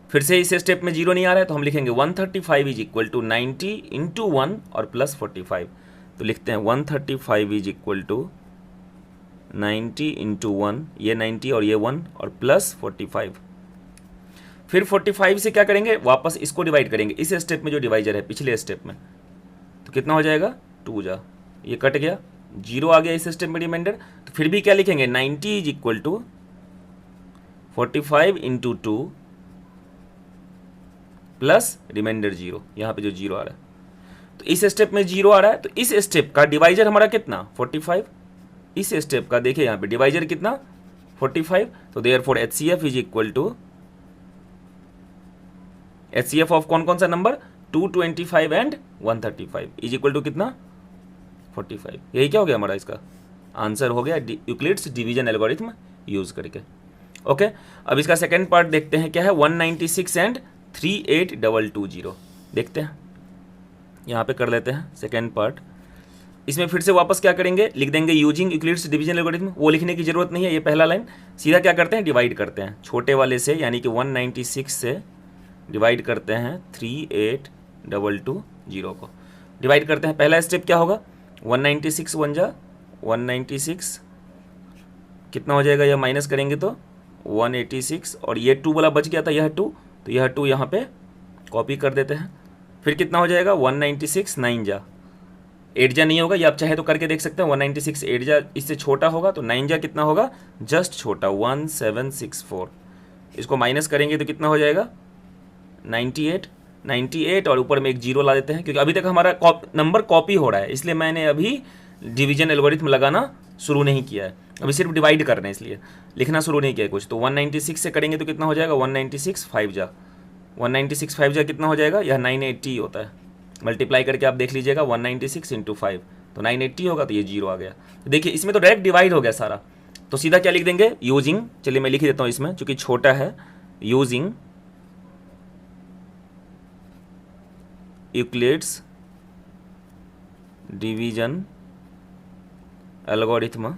फिर से इस स्टेप में 0 नहीं आ रहा है तो हम लिखेंगे 135 इज इक्वल टू 90 इंटू 1 और प्लस 45। तो लिखते हैं 135 इज इक्वल टू 90 इंटू 1, ये 90 और ये 1 और प्लस 45। फिर 45 से क्या करेंगे, वापस इसको डिवाइड करेंगे, इस स्टेप में जो डिवाइजर है पिछले स्टेप में, तो कितना हो जाएगा 2 जा, ये कट गया, 0 आ गया इस स्टेप में रिमाइंडर। तो फिर भी क्या लिखेंगे, 90 is equal to 45 into 2 plus remainder 0, यहाँ पे जो 0 आ रहा है, तो इस स्टेप में 0 आ रहा है, तो इस स्टेप का डिवाइजर हमारा कितना 45, इस स्टेप का देखिए यहाँ पे डिवाइजर कितना 45। तो therefore HCF is equal to, HCF of कौन कौन सा number 225 and 135 is equal to कितना 45। यही क्या हो गया हमारा, इसका आंसर हो गया यूक्लिड्स डिवीजन एल्गोरिथम यूज करके। ओके, अब इसका सेकंड पार्ट देखते हैं क्या है, 196 एंड 38220 देखते हैं, यहाँ पे कर लेते हैं सेकंड पार्ट। इसमें फिर से वापस क्या करेंगे, लिख देंगे यूजिंग यूक्लिड्स डिवीजन एल्गोरिथम, वो लिखने की जरूरत नहीं है, ये पहला लाइन, सीधा क्या करते हैं डिवाइड करते हैं, छोटे वाले से यानी कि 196 से डिवाइड करते हैं 38220 को डिवाइड करते हैं। पहला स्टेप क्या होगा, 196 1 जा 196, कितना हो जाएगा, यह माइनस करेंगे तो 186, और ये 2 वाला बच गया था, यह 2, तो यह 2 यहाँ पे कॉपी कर देते हैं। फिर कितना हो जाएगा 196 9 जा 8 जा नहीं होगा, ये आप चाहे तो करके देख सकते हैं, 196 8 जा इससे छोटा होगा, तो 9 जा कितना होगा जस्ट छोटा 1764, इसको माइनस करेंगे तो कितना हो जाएगा 98 और ऊपर में एक 0 ला देते हैं, क्योंकि अभी तक हमारा नंबर कॉपी हो रहा है, इसलिए मैंने अभी डिवीजन एल्गोरिथम लगाना शुरू नहीं किया है, अभी सिर्फ डिवाइड कर रहे हैं इसलिए लिखना शुरू नहीं किया है कुछ। तो 196 से करेंगे तो कितना हो जाएगा 196 5 जा 196 5 जा कितना हो जाएगा, यह 980 होता है, मल्टीप्लाई करके आप देख लीजिएगा 196 इंटू 5 तो 980 होगा, तो ये 0 आ गया। तो देखिए इसमें तो डायरेक्ट डिवाइड हो गया सारा, तो सीधा क्या लिख देंगे यूजिंग, चलिए मैं लिख देता हूँ इसमें चूंकि छोटा है, यूजिंग यूक्लिड्स डिवीजन एल्गोरिथम।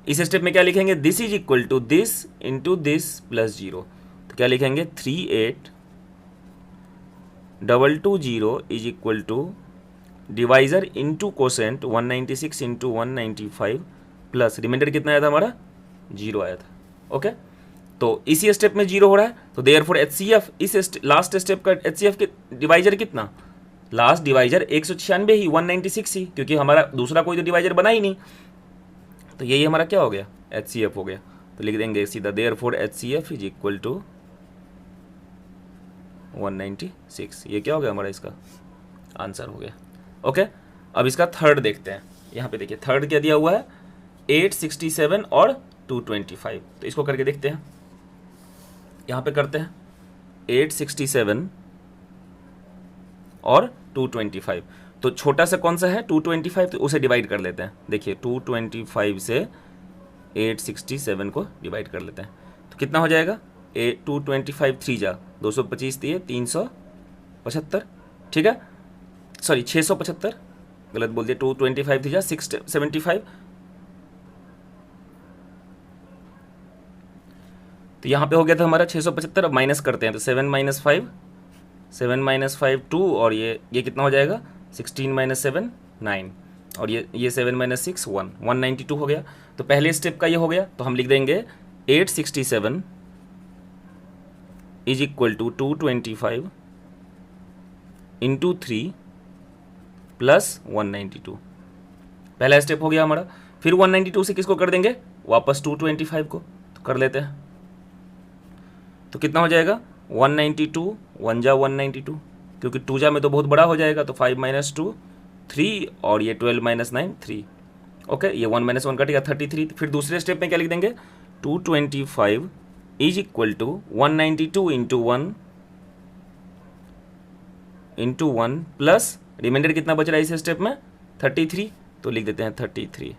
इस स्टेप में क्या लिखेंगे, this is equal to this into this plus 0, तो क्या लिखेंगे 38220 is equal to divisor into quotient 196 into 195 plus remainder कितना आया था हमारा 0 आया था। ओके, तो इसी स्टेप में 0 हो रहा है, तो देयरफॉर HCF इस लास्ट स्टेप का HCF के डिवाइजर कितना, लास्ट डिवाइजर 196 ही 196 ही, क्योंकि हमारा दूसरा कोई तो डिवाइजर बना ही नहीं, तो यही हमारा क्या हो गया HCF हो गया। तो लिख देंगे सीधा therefore HCF is equal to 196, ये क्या हो गया हमारा इसका आंसर हो गया। ओके, अब इसका थर्ड देखते हैं, यहाँ पे देखिए थर्ड क्या दिया हुआ है 867 और 225, तो इसको करके देखते हैं, यहाँ पे करते हैं 867 और 225, तो छोटा सा कौन सा है 225, तो उसे डिवाइड कर लेते हैं। देखिए 225 से 867 को डिवाइड कर लेते हैं, तो कितना हो जाएगा 225 3 जा 225 दिए 375, ठीक है, सॉरी 675, गलत बोल दिया, 225 3 जा 675, तो यहाँ पे हो गया था हमारा 675। अब माइनस करते हैं, तो 7 - 5 2, और ये कितना हो जाएगा 16 - 7 9, और ये 7 माइनस 6 1, 192 हो गया। तो पहले स्टेप का ये हो गया, तो हम लिख देंगे 867 is equal to 225 into 3 plus 192। पहला स्टेप हो गया हमारा। फिर 192 से किसको कर देंगे, वापस 225 को, तो कर लेते हैं। तो कितना हो जाएगा 192, 1 जा 192, क्योंकि 2 जा में तो बहुत बड़ा हो जाएगा, तो 5 माइनस 2 3, और ये 12 माइनस 9 3। ओके, ये 1 माइनस 1 कटेगा 33। फिर दूसरे स्टेप में क्या लिख देंगे, 225 is equal to 192 into 1 plus remainder कितना बच रहा है इस स्टेप में 33, तो लिख देते हैं 33।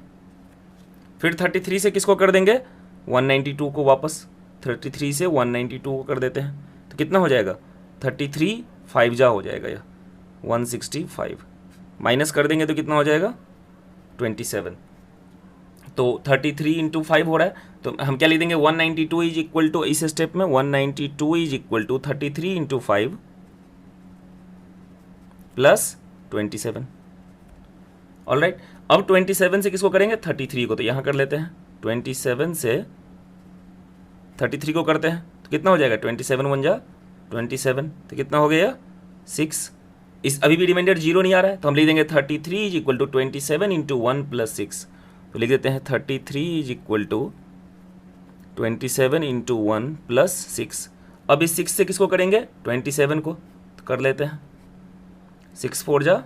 फिर 33 से किसको कर देंगे 192 को, वापस 33 से 192 को कर देते हैं, तो कितना हो जाएगा 33 5 जा हो जाएगा यह 165, माइनस कर देंगे तो कितना हो जाएगा 27। तो 33 इंटू 5 हो रहा है, तो हम क्या लिख देंगे 192 इज इक्वल टू, इस स्टेप में 192 is equal to 33 into 5 plus 27। Alright, अब 27 से किसको करेंगे 33 को, तो यहाँ कर लेते हैं 27 से 33 को करते हैं, तो कितना हो जाएगा 27 1 जा 27, तो कितना हो गया 6। इस अभी भी रिमाइंडर 0 नहीं आ रहा है, तो हम लिख देंगे 33 is equal to 27 into 1 plus 6, तो लिख देते हैं 33 is equal to 27 into 1 plus 6। अब इस 6 से किसको करेंगे 27 को, तो कर लेते हैं 6 4 जा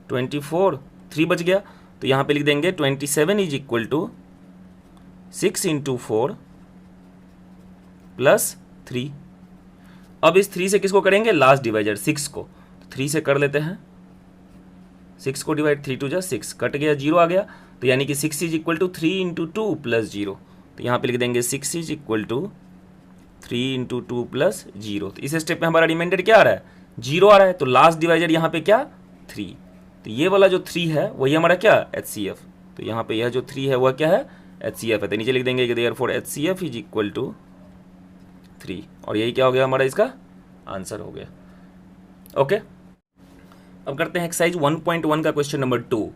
24, 3 बच गया, तो यहाँ पे लिख देंगे 27 is equal to 6 into 4 plus 3। अब इस 3 से किसको करेंगे लास्ट डिवाइजर 6 को, तो 3 से कर लेते हैं, 6 को डिवाइड 3 2 जा 6, कट गया 0 आ गया, तो यानी कि 6 is equal to 3 into 2 plus 0, तो यहाँ पे लिख देंगे 6 is equal to 3 into 2 plus 0। तो इस स्टेप में हमारा रिमाइंडर क्या आ रहा है 0 आ रहा है, तो लास्ट डिवाइजर यहाँ पे क्या 3, तो ये वाला जो 3 है वही हमारा क्या HCF, तो यहाँ पे यह जो 3 है वह क्या है HCF है, तो नीचे लिख देंगे कि therefore HCF is equal to 3, और यही क्या हो गया हमारा इसका आंसर हो गया। ओके, अब करते हैं एक्सरसाइज 1.1 का क्वेश्चन नंबर 2।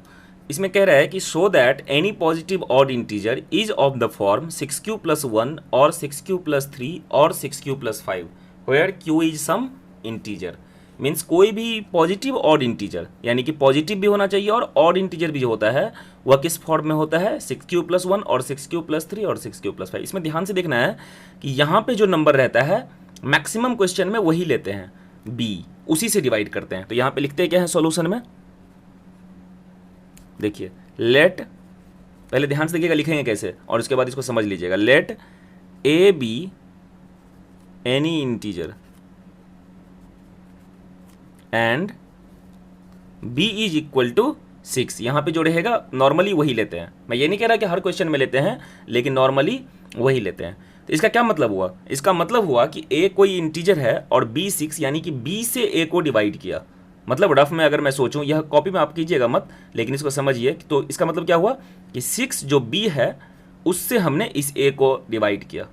इसमें कह रहा है कि show that any positive odd integer is of the form 6q plus 1 और 6q प्लस 3 और 6q plus 5 where q is some integer. Means कोई भी पॉजिटिव ऑड इंटीजर, यानी कि पॉजिटिव भी होना चाहिए और ऑड इंटीजर भी जो होता है वह किस फॉर्म में होता है 6q प्लस 1 और 6q प्लस 3 और 6q प्लस 5। इसमें ध्यान से देखना है कि यहाँ पे जो नंबर रहता है मैक्सिमम क्वेश्चन में वही लेते हैं b, उसी से डिवाइड करते हैं। तो यहाँ पे लिखते क्या है सॉल्यूशन में, देखिए लेट, पहले ध्यान से देखिएगा लिखेंगे कैसे और उसके बाद इसको समझ लीजिएगा। Let a be any integer and b is equal to 6। यहाँ पे जो रहेगा नॉर्मली वही लेते हैं, मैं ये नहीं कह रहा कि हर क्वेश्चन में लेते हैं, लेकिन नॉर्मली वही लेते हैं। तो इसका क्या मतलब हुआ, इसका मतलब हुआ कि a कोई इंटीजर है और b 6, यानी कि b से a को डिवाइड किया। मतलब रफ में अगर मैं सोचूं, यह कॉपी में आप कीजिएगा मत, लेकिन इसको समझिए। तो इसका मतलब क्या हुआ कि 6 जो b है उससे हमने इस a को डिवाइड किया,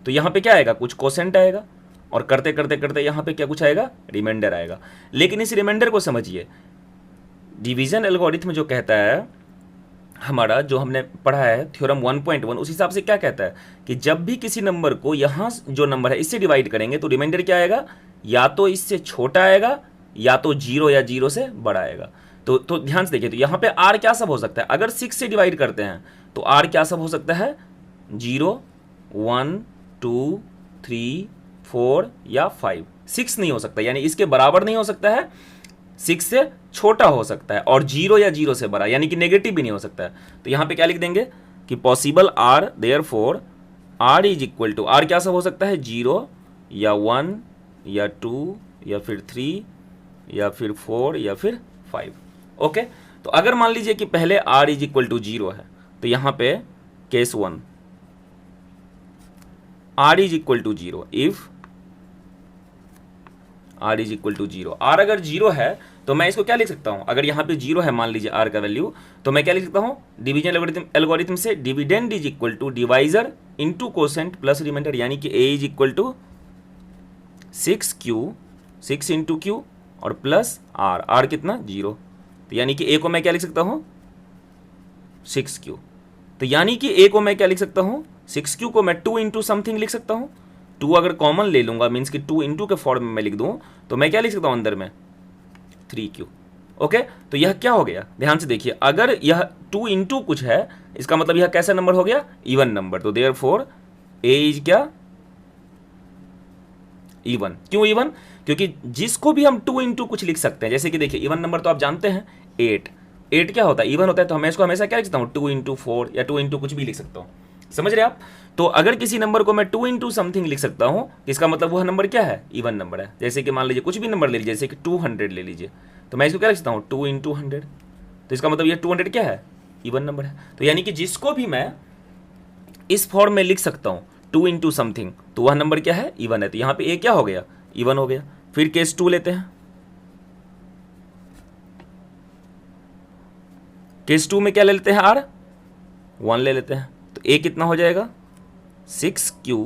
तो यहाँ पे क्या आएगा कुछ कोसेंट आएगा, और करते करते करते यहाँ पे क्या कुछ आएगा रिमाइंडर आएगा। लेकिन इस रिमाइंडर को समझिए, डिवीजन एल्गोरिथम जो कहता है हमारा, जो हमने पढ़ा है थ्योरम 1.1, उस हिसाब से क्या कहता है कि जब भी किसी नंबर को यहाँ जो नंबर है इससे डिवाइड करेंगे तो रिमाइंडर क्या आएगा, या तो इससे छोटा आएगा या तो 0 या 0 से बड़ा आएगा। तो ध्यान से देखिए, तो यहाँ पे r क्या सब हो सकता है, अगर 6 से डिवाइड करते हैं तो r क्या सब हो सकता है 0 1 2 3 4 या 5। 6 नहीं हो सकता, यानी इसके बराबर नहीं हो सकता है, 6 से छोटा हो सकता है, और 0 या 0 से बड़ा, यानी कि नेगेटिव भी नहीं हो सकता है। तो यहाँ पे क्या लिख देंगे कि पॉसिबल आर, देयरफॉर r is equal to, r क्या सब हो सकता है 0 या 1 या 2 या फिर 3 या फिर 4 या फिर 5। ओके, तो अगर मान लीजिए कि पहले r इज इक्वल टू 0 है, तो यहाँ पे case 1 r is equal to 0, if r is equal to 0, r अगर 0 है तो मैं इसको क्या लिख सकता हूं, अगर यहाँ पे 0 है मान लीजिए r का वैल्यू, तो मैं क्या लिख सकता हूं डिवीजन एल्गोरिथम से dividend is equal to divisor into quotient plus remainder, यानी कि a is equal to 6q, 6 into q और प्लस r, r कितना 0, तो यानी कि ए को मैं क्या लिख सकता हूँ 6q। तो यानी कि ए को मैं क्या लिख सकता हूँ 6q को मैं 2 इंटू समथिंग लिख सकता हूँ। 2 अगर कॉमन ले लूंगा मीन्स कि 2 इंटू के फॉर्म में मैं लिख दूँ तो मैं क्या लिख सकता हूँ अंदर में 3q। ओके, तो यह क्या हो गया, ध्यान से देखिए, अगर यह 2 इंटू कुछ है इसका मतलब यह कैसा नंबर हो गया, इवन नंबर। तो देयरफॉर ए इज क्या, इवन। क्यों इवन, क्योंकि जिसको भी हम 2 इंटू कुछ लिख सकते हैं, जैसे कि देखिए इवन नंबर तो आप जानते हैं 8 क्या होता है, इवन होता है, तो मैं इसको हमेशा क्या लिख सकता हूँ 2 इंटू 4 या 2 इंटू कुछ भी लिख सकता हूँ, समझ रहे आप। तो अगर किसी नंबर को मैं 2 इंटू समथिंग लिख सकता हूँ इसका मतलब वह नंबर क्या है, इवन नंबर है। जैसे कि मान लीजिए कुछ भी नंबर ले लीजिए, जैसे कि 200 ले लीजिए, तो मैं इसको क्या लिख सकता हूँ 2 इंटू 100, तो इसका मतलब यह 200 क्या है, इवन नंबर है। तो यानी कि जिसको भी मैं इस फॉर्म में लिख सकता हूँ 2 इंटू समथिंग तो वह नंबर क्या है, इवन है। तो यहाँ पे ए क्या हो गया, इवन हो गया। फिर केस 2 लेते हैं, केस 2 में क्या ले लेते हैं, आर 1 ले लेते हैं। तो ए कितना हो जाएगा 6q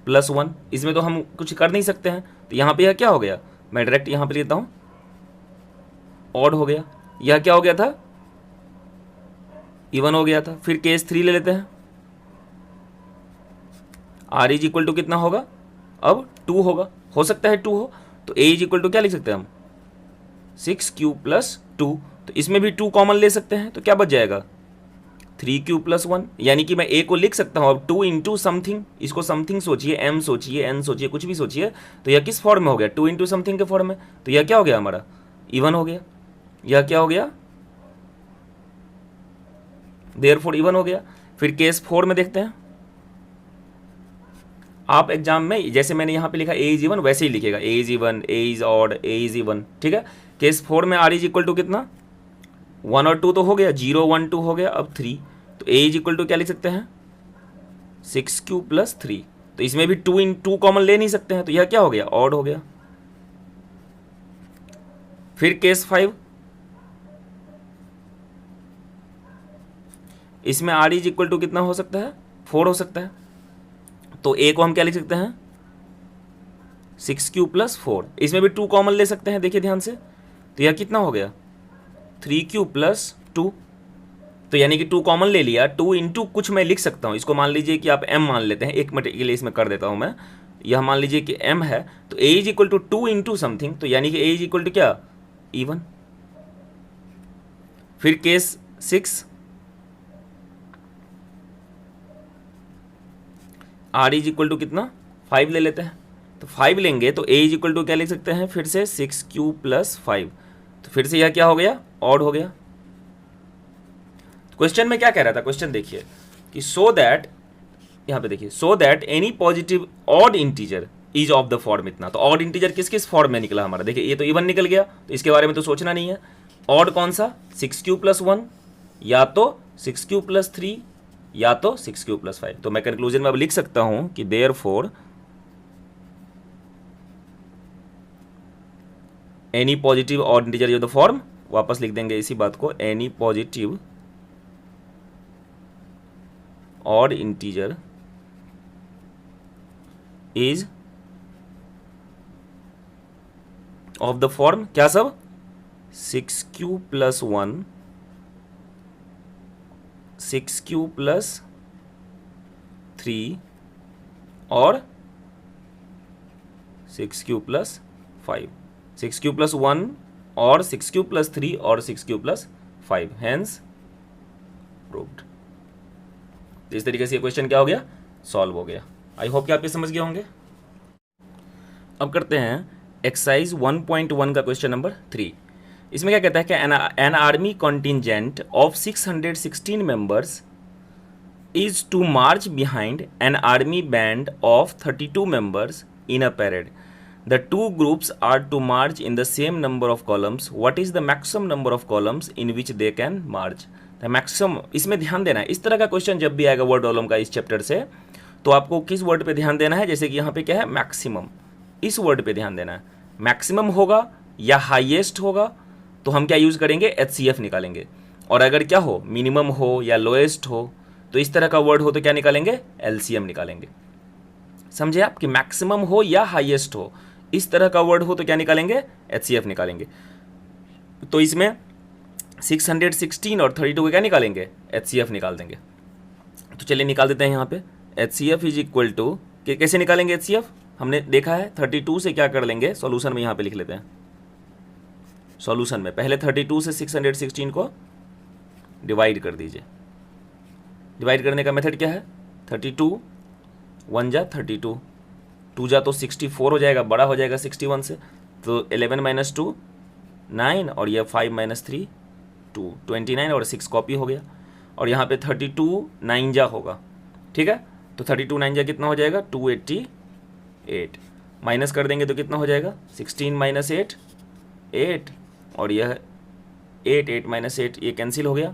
प्लस 1। इसमें तो हम कुछ कर नहीं सकते हैं, तो यहाँ पे यह क्या हो गया, मैं डायरेक्ट यहाँ पे लेता हूँ ऑड हो गया। यह क्या हो गया था, इवन हो गया था। फिर केस 3 ले लेते हैं, आर इज इक्वल टू कितना होगा, अब 2 होगा, हो सकता है 2 हो, तो ए इज इक्वल टू क्या लिख सकते हैं हम 6q प्लस 2। तो इसमें भी 2 कॉमन ले सकते हैं, तो क्या बच जाएगा 3q प्लस 1। यानी कि मैं ए को लिख सकता हूँ अब 2 इंटू समथिंग, इसको समथिंग सोचिए, एम सोचिए, एन सोचिए, कुछ भी सोचिए, तो यह किस फॉर्म में हो गया 2 इंटू समथिंग के फॉर्म में। तो यह क्या हो गया हमारा, इवन हो गया। यह क्या हो गया, देयरफॉर इवन हो गया। फिर केस 4 में देखते हैं, आप एग्जाम में जैसे मैंने यहाँ पे लिखा ए इज इवन वैसे ही लिखेगा, A is even, A is odd, A is even, ठीक है। केस 4 में आर इज इक्वल टू कितना, 1 और 2 तो हो गया, 0 1 2 हो गया, अब 3। तो ए इज इक्वल टू क्या लिख सकते हैं 6q प्लस 3। तो इसमें भी 2 इन 2 कॉमन ले नहीं सकते हैं, तो यह क्या हो गया, ऑड हो गया। फिर केस 5, इसमें आर इज इक्वल टू कितना हो सकता है 4 हो सकता है। तो ए को हम क्या लिख सकते हैं 6q प्लस 4। इसमें भी 2 कॉमन ले सकते हैं, देखिए ध्यान से, तो यह कितना हो गया 3q प्लस 2। तो यानी कि 2 कॉमन ले लिया, 2 इंटू कुछ मैं लिख सकता हूँ, इसको मान लीजिए कि आप m मान लेते हैं, एक मिनट के लिए इसमें कर देता हूँ मैं, यह मान लीजिए कि m है, तो a is equal to 2 into something, तो यानी कि a इज इक्वल टू क्या, इवन। फिर case 6, r is equal to कितना 5 ले लेते हैं, तो 5 लेंगे तो a इज इक्वल टू क्या लिख सकते हैं फिर से 6q प्लस 5। तो फिर से यह क्या हो गया, ऑड हो गया। क्वेश्चन में क्या कह रहा था, क्वेश्चन देखिए कि सो दैट, यहाँ पे देखिए, so that any positive odd integer is of the form इतना। तो ऑड इंटीजर किस किस फॉर्म में निकला हमारा, देखिए ये तो इवन निकल गया, तो इसके बारे में तो सोचना नहीं है। ऑड कौन सा 6q प्लस 1, या तो 6q प्लस 3, या तो 6q प्लस 5। तो मैं कंक्लूजन में अब लिख सकता हूं कि therefore any positive odd integer is the form, वापस लिख देंगे इसी बात को, any positive odd integer is of the form क्या सब 6q प्लस 1, 6q प्लस 3 और 6q प्लस 5, 6q प्लस 1 और 6q प्लस 3 और 6q प्लस 5, हैंस प्रूव्ड। इस तरीके से ये क्वेश्चन क्या हो गया, सॉल्व हो गया। आई होप कि आप ये समझ गए होंगे। अब करते हैं एक्सरसाइज 1.1 का क्वेश्चन नंबर 3। इसमें क्या कहता है कि an army contingent of 616 members is to march behind an army band of 32 members in a parade. The two groups are to march in the same number of columns. What is the maximum number of columns in which they can march. Maximum, इसमें ध्यान देना है, इस तरह का question जब भी आएगा वर्ड प्रॉब्लम का इस चैप्टर से, तो आपको किस वर्ड पे ध्यान देना है, जैसे कि यहाँ पे क्या है मैक्सिमम, इस वर्ड पे ध्यान देना है। मैक्सिमम होगा या हाईएस्ट होगा तो हम क्या यूज़ करेंगे, HCF निकालेंगे। और अगर क्या हो, मिनिमम हो या लोएस्ट हो, तो इस तरह का वर्ड हो तो क्या निकालेंगे, LCM निकालेंगे। समझे आप, कि मैक्सिमम हो या हाईएस्ट हो, इस तरह का वर्ड हो तो क्या निकालेंगे, HCF निकालेंगे। तो इसमें 616 और 32 को क्या निकालेंगे, HCF निकाल देंगे। तो चलिए निकाल देते हैं यहाँ पे HCF इज इक्वल टू, कैसे निकालेंगे HCF, हमने देखा है 32 से क्या कर लेंगे, सॉल्यूशन में यहाँ पे लिख लेते हैं। सॉल्यूशन में पहले 32 से 616 को डिवाइड कर दीजिए। डिवाइड करने का मेथड क्या है, 32 1 जा 32, 2 जा तो 64 हो जाएगा, बड़ा हो जाएगा 61 से, तो 11 माइनस 2 9, और यह 5 माइनस 3 2, 29 और 6 कॉपी हो गया। और यहाँ पे 32 9 जा होगा, ठीक है, तो 32 9 जा कितना हो जाएगा 288, माइनस कर देंगे तो कितना हो जाएगा 16 माइनस 8 8, और यह 8 8 माइनस 8 ये कैंसिल हो गया,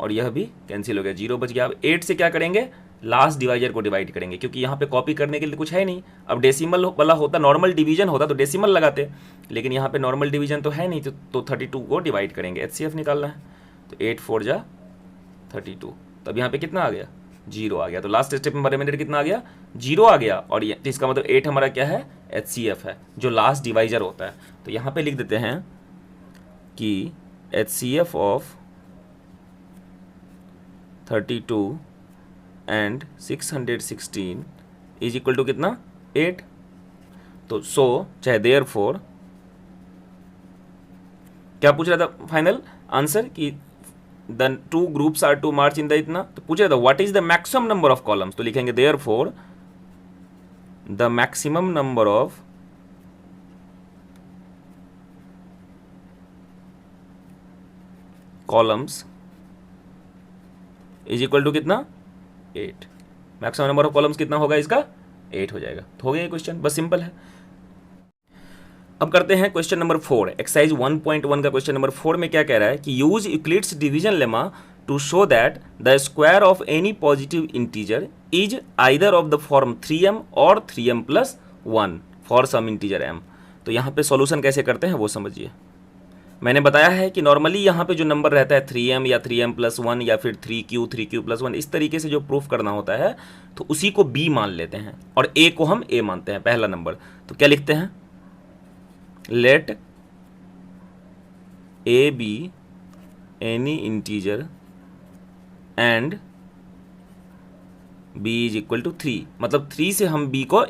और यह भी कैंसिल हो गया, 0 बच गया। अब 8 से क्या करेंगे, लास्ट डिवाइजर को डिवाइड करेंगे, क्योंकि यहाँ पे कॉपी करने के लिए कुछ है नहीं। अब डेसिमल वाला होता, नॉर्मल डिवीजन होता तो डेसिमल लगाते, लेकिन यहाँ पे नॉर्मल डिवीजन तो है नहीं, तो 32 को डिवाइड करेंगे, HCF निकालना है। तो 8 4 जा 32, तब यहाँ पे कितना आ गया 0 आ गया। तो लास्ट स्टेप में रिमाइंडर कितना आ गया 0 आ गया, और तो इसका मतलब 8 हमारा क्या है HCF है, जो लास्ट डिवाइजर होता है। तो यहाँ पे लिख देते हैं कि HCF of 32 and 616 is equal to कितना 8। तो चाहे देयरफॉर क्या पूछ रहा था फाइनल आंसर, कि the 2 groups are to march in the इतना, तो पूछ रहा था what is the maximum number of columns, तो लिखेंगे therefore the maximum number of columns is equal to कितना 8। मैक्सिमम नंबर ऑफ कॉलम्स कितना होगा इसका 8 हो जाएगा। तो हो गया ये क्वेश्चन, बस सिंपल है। अब करते हैं क्वेश्चन नंबर 4, एक्सरसाइज 1.1 का क्वेश्चन नंबर 4 में क्या कह रहा है कि use Euclid's division lemma to show that the square of any positive integer is either of the form 3m और 3m plus 1 for some integer m। तो यहाँ पे सॉल्यूशन कैसे करते हैं वो समझिए। मैंने बताया है कि नॉर्मली यहाँ पे जो नंबर रहता है 3m या 3m प्लस 1 या फिर 3q प्लस 1, इस तरीके से जो प्रूफ करना होता है तो उसी को b मान लेते हैं और a को हम a मानते हैं, पहला नंबर। तो क्या लिखते हैं, let a be any integer and b is equal to 3, मतलब 3 से हम b को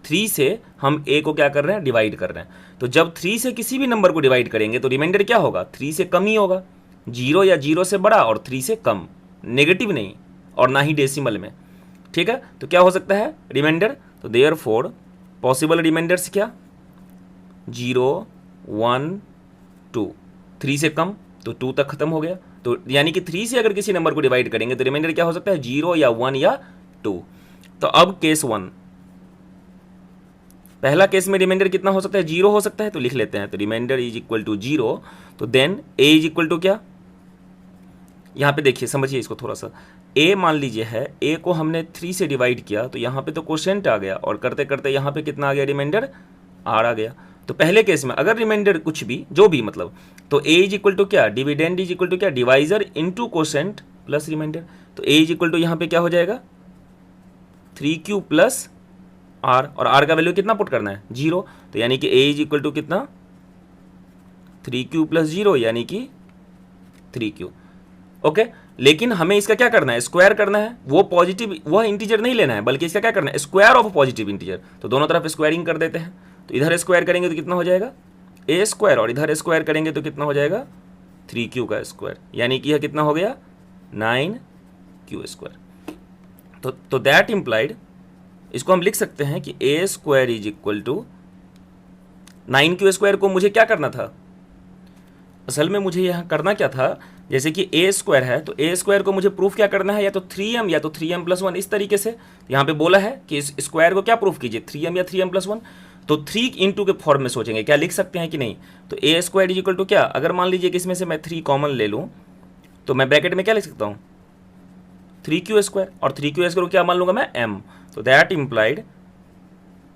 3 से हम a को क्या कर रहे हैं डिवाइड कर रहे हैं। तो जब 3 से किसी भी नंबर को डिवाइड करेंगे तो रिमाइंडर क्या होगा 3 से कम ही होगा, 0 या 0 से बड़ा और 3 से कम, नेगेटिव नहीं और ना ही डेसिमल में, ठीक है। तो क्या हो सकता है रिमाइंडर, तो देयरफॉर पॉसिबल रिमाइंडर्स क्या 0 1 2, 3 से कम तो 2 तक खत्म हो गया। तो यानी कि 3 से अगर किसी नंबर को डिवाइड करेंगे तो रिमाइंडर क्या हो सकता है 0 या 1 या 2। तो अब केस 1, पहला केस में रिमाइंडर कितना हो सकता है 0 हो सकता है, तो लिख लेते हैं। तो रिमाइंडर इज इक्वल टू 0, तो then a is equal to क्या, यहाँ पे देखिए समझिए इसको थोड़ा सा, a मान लीजिए है, a को हमने 3 से डिवाइड किया तो यहाँ पे तो क्वोशिएंट आ गया और करते करते यहाँ पे कितना आ गया रिमाइंडर r आ गया। तो पहले केस में अगर रिमाइंडर कुछ भी जो भी मतलब, तो a इज इक्वल टू क्या, डिविडेंड इज इक्वल टू क्या, divisor into quotient plus remainder. तो a इज इक्वल टू यहाँ पे क्या हो जाएगा 3q प्लस r, और r का वैल्यू कितना पुट करना है 0, तो यानी कि a इज इक्वल टू कितना 3q प्लस 0 यानी कि 3q। ओके, लेकिन हमें इसका क्या करना है स्क्वायर करना है, वो पॉजिटिव वह इंटीजर नहीं लेना है बल्कि इसका क्या करना है स्क्वायर ऑफ पॉजिटिव इंटीजर। तो दोनों तरफ स्क्वायरिंग कर देते हैं, तो इधर स्क्वायर करेंगे तो कितना हो जाएगा a स्क्वायर, और इधर स्क्वायर करेंगे तो कितना हो जाएगा 3q का स्क्वायर, यानी कि यह कितना हो गया 9q स्क्वायर। तो दैट इम्प्लाइड, इसको हम लिख सकते हैं कि a square is equal to 9q square को मुझे क्या करना था, असल में मुझे यहाँ करना क्या था, जैसे कि a स्क्वायर है तो a स्क्वायर को मुझे प्रूफ क्या करना है या तो 3m या तो 3m प्लस 1, इस तरीके से यहाँ पे बोला है कि इस स्क्वायर को क्या प्रूफ कीजिए 3m या 3m प्लस 1, तो 3 इंटू के फॉर्म में सोचेंगे क्या लिख सकते हैं कि नहीं। तो a square is equal to क्या, अगर मान लीजिए कि इसमें से मैं 3 कॉमन ले लूँ तो मैं ब्रैकेट में क्या लिख सकता हूँ 3q स्क्वायर, और 3q स्क्वायर को क्या मान लूँगा मैं m, तो that implied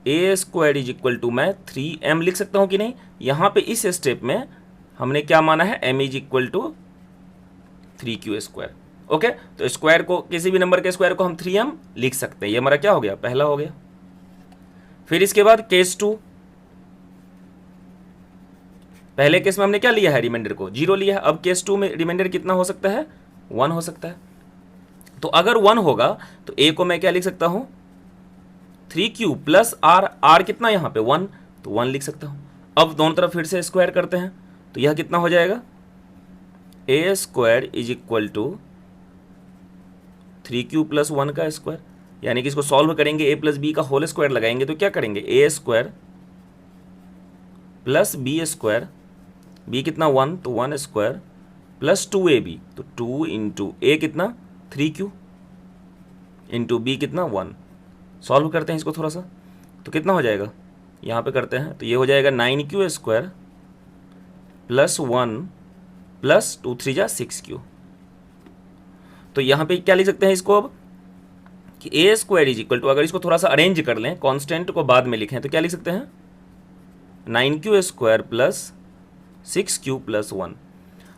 a square is equal to मैं 3m लिख सकता हूँ कि नहीं। यहाँ पे इस स्टेप में हमने क्या माना है m is equal to 3q square. Okay, तो स्क्वायर को किसी भी नंबर के स्क्वायर को हम 3m लिख सकते हैं, ये हमारा क्या हो गया पहला हो गया। फिर इसके बाद केस 2, पहले केस में हमने क्या लिया है, रिमाइंडर को 0 लिया है। अब केस 2 में रिमाइंडर कितना हो सकता है, 1 हो सकता है। तो अगर 1 होगा तो a को मैं क्या लिख सकता हूं, 3q प्लस आर, आर कितना यहाँ पे 1, तो 1 लिख सकता हूं। अब दोनों तरफ फिर से स्क्वायर करते हैं, तो यह कितना हो जाएगा, a square is equal to 3q plus 1 का स्क्वायर, यानी कि इसको सॉल्व करेंगे, a प्लस बी का होल स्क्वायर लगाएंगे तो क्या करेंगे, a square plus b square, b कितना 1, तो 1 स्क्वायर प्लस 2ab, तो 2 इंटू ए कितना 3q इंटू बी कितना 1। सॉल्व करते हैं इसको थोड़ा सा, तो कितना हो जाएगा, यहाँ पे करते हैं तो ये हो जाएगा 9q स्क्वायर प्लस 1 प्लस 2 3 जा 6q। तो यहाँ पे क्या लिख सकते हैं इसको अब, कि A square is equal to, अगर इसको थोड़ा सा अरेंज कर लें, कांस्टेंट को बाद में लिखें, तो क्या लिख सकते हैं, 9q square plus 6q plus 1।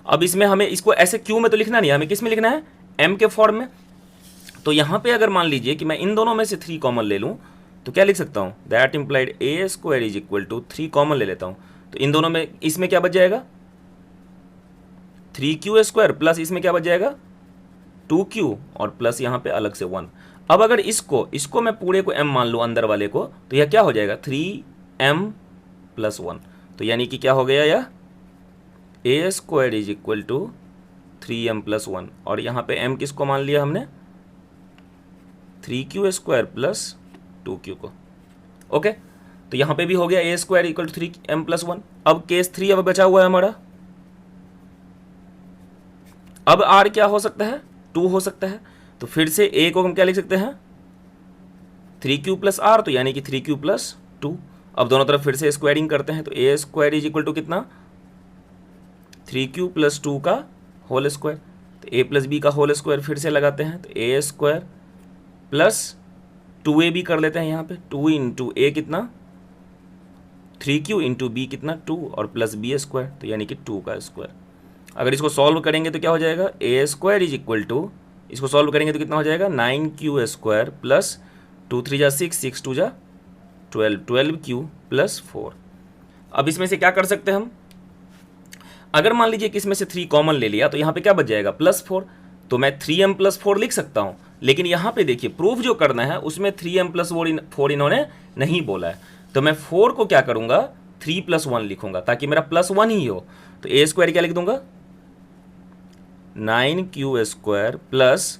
अब इसमें हमें इसको ऐसे q में तो लिखना नहीं है, हमें किस में लिखना है, m के फॉर्म में। तो यहाँ पे अगर मान लीजिए कि मैं इन दोनों में से 3 कॉमन ले लूँ, तो क्या लिख सकता हूँ, that implied a square is equal to 3 common ले लेता हूँ, तो इन दोनों में इसमें क्या बच जाएगा, 3q स्क्वायर प्लस इसमें क्या बच जाएगा 2q और प्लस यहाँ पे अलग से 1। अब अगर इसको मैं पूरे को m मान लूँ अंदर वाले को, तो यह क्या हो जाएगा 3m प्लस 1। तो यानी कि क्या हो गया, यह A square is equal to 3m plus 1, और यहाँ पे m किसको मान लिया हमने, 3q स्क्वायर प्लस 2q को। ओके, तो यहाँ पे भी हो गया A square equal to 3m plus 1। अब केस 3 अब बचा हुआ है हमारा, अब r क्या हो सकता है, 2 हो सकता है। तो फिर से a को हम क्या लिख सकते हैं, 3q प्लस आर, तो यानी कि 3q प्लस 2। अब दोनों तरफ फिर से स्क्वायरिंग करते हैं, तो ए स्क्वायर इज इक्वल टू कितना, 3q प्लस 2 का होल स्क्वायर, तो a प्लस बी का होल स्क्वायर फिर से लगाते हैं, तो ए स्क्वायर प्लस 2ab कर लेते हैं यहाँ पे, 2 इंटू ए कितना 3q इंटू बी कितना 2 और प्लस बी स्क्वायर, तो यानी कि 2 का स्क्वायर। अगर इसको सॉल्व करेंगे तो क्या हो जाएगा, ए स्क्वायर इज इक्वल टू, इसको सॉल्व करेंगे तो कितना हो जाएगा 9q स्क्वायर प्लस 2 3 जा 6, 6 2 जा 12, 12q प्लस 4। अब इसमें से क्या कर सकते हैं हम, अगर मान लीजिए कि इसमें से 3 कॉमन ले लिया, तो यहाँ पे क्या बच जाएगा प्लस 4, तो मैं 3m प्लस 4 लिख सकता हूँ। लेकिन यहाँ पे देखिए प्रूफ जो करना है उसमें 3m प्लस 4 इन्होंने नहीं बोला है, तो मैं 4 को क्या करूँगा 3 प्लस 1 लिखूंगा ताकि मेरा प्लस 1 ही हो। तो ए स्क्वायर क्या लिख दूंगा, 9q square plus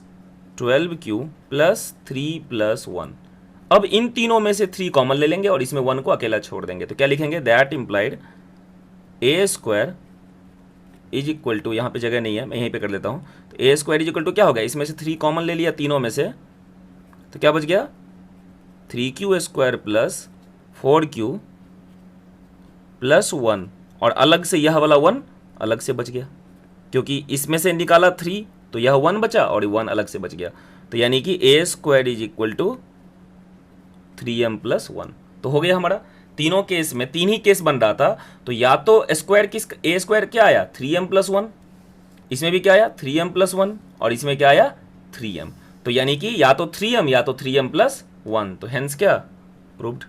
12q plus 3 plus 1। अब इन तीनों में से 3 कॉमन ले लेंगे और इसमें 1 को अकेला छोड़ देंगे, तो क्या लिखेंगे, that implied a square is equal to, यहाँ पे जगह नहीं है मैं यहीं पे कर लेता हूँ, तो ए स्क्वायर इज इक्वल टू क्या हो गया, इसमें से 3 कॉमन ले लिया तीनों में से, तो क्या बच गया 3q square plus 4q plus 1, और अलग से यह वाला 1 अलग से बच गया, क्योंकि इसमें से निकाला 3 तो यह 1 बचा और 1 अलग से बच गया, तो यानी कि A square is equal to 3m plus 1। तो हो गया हमारा, तीनों केस में 3 ही केस बन रहा था, तो या तो स्क्वायर किस, ए स्क्वायर क्या आया 3m प्लस 1, इसमें भी क्या आया 3m प्लस 1, और इसमें क्या आया 3m, तो यानी कि या तो 3m या तो 3m प्लस 1, तो हेंस क्या प्रूव्ड।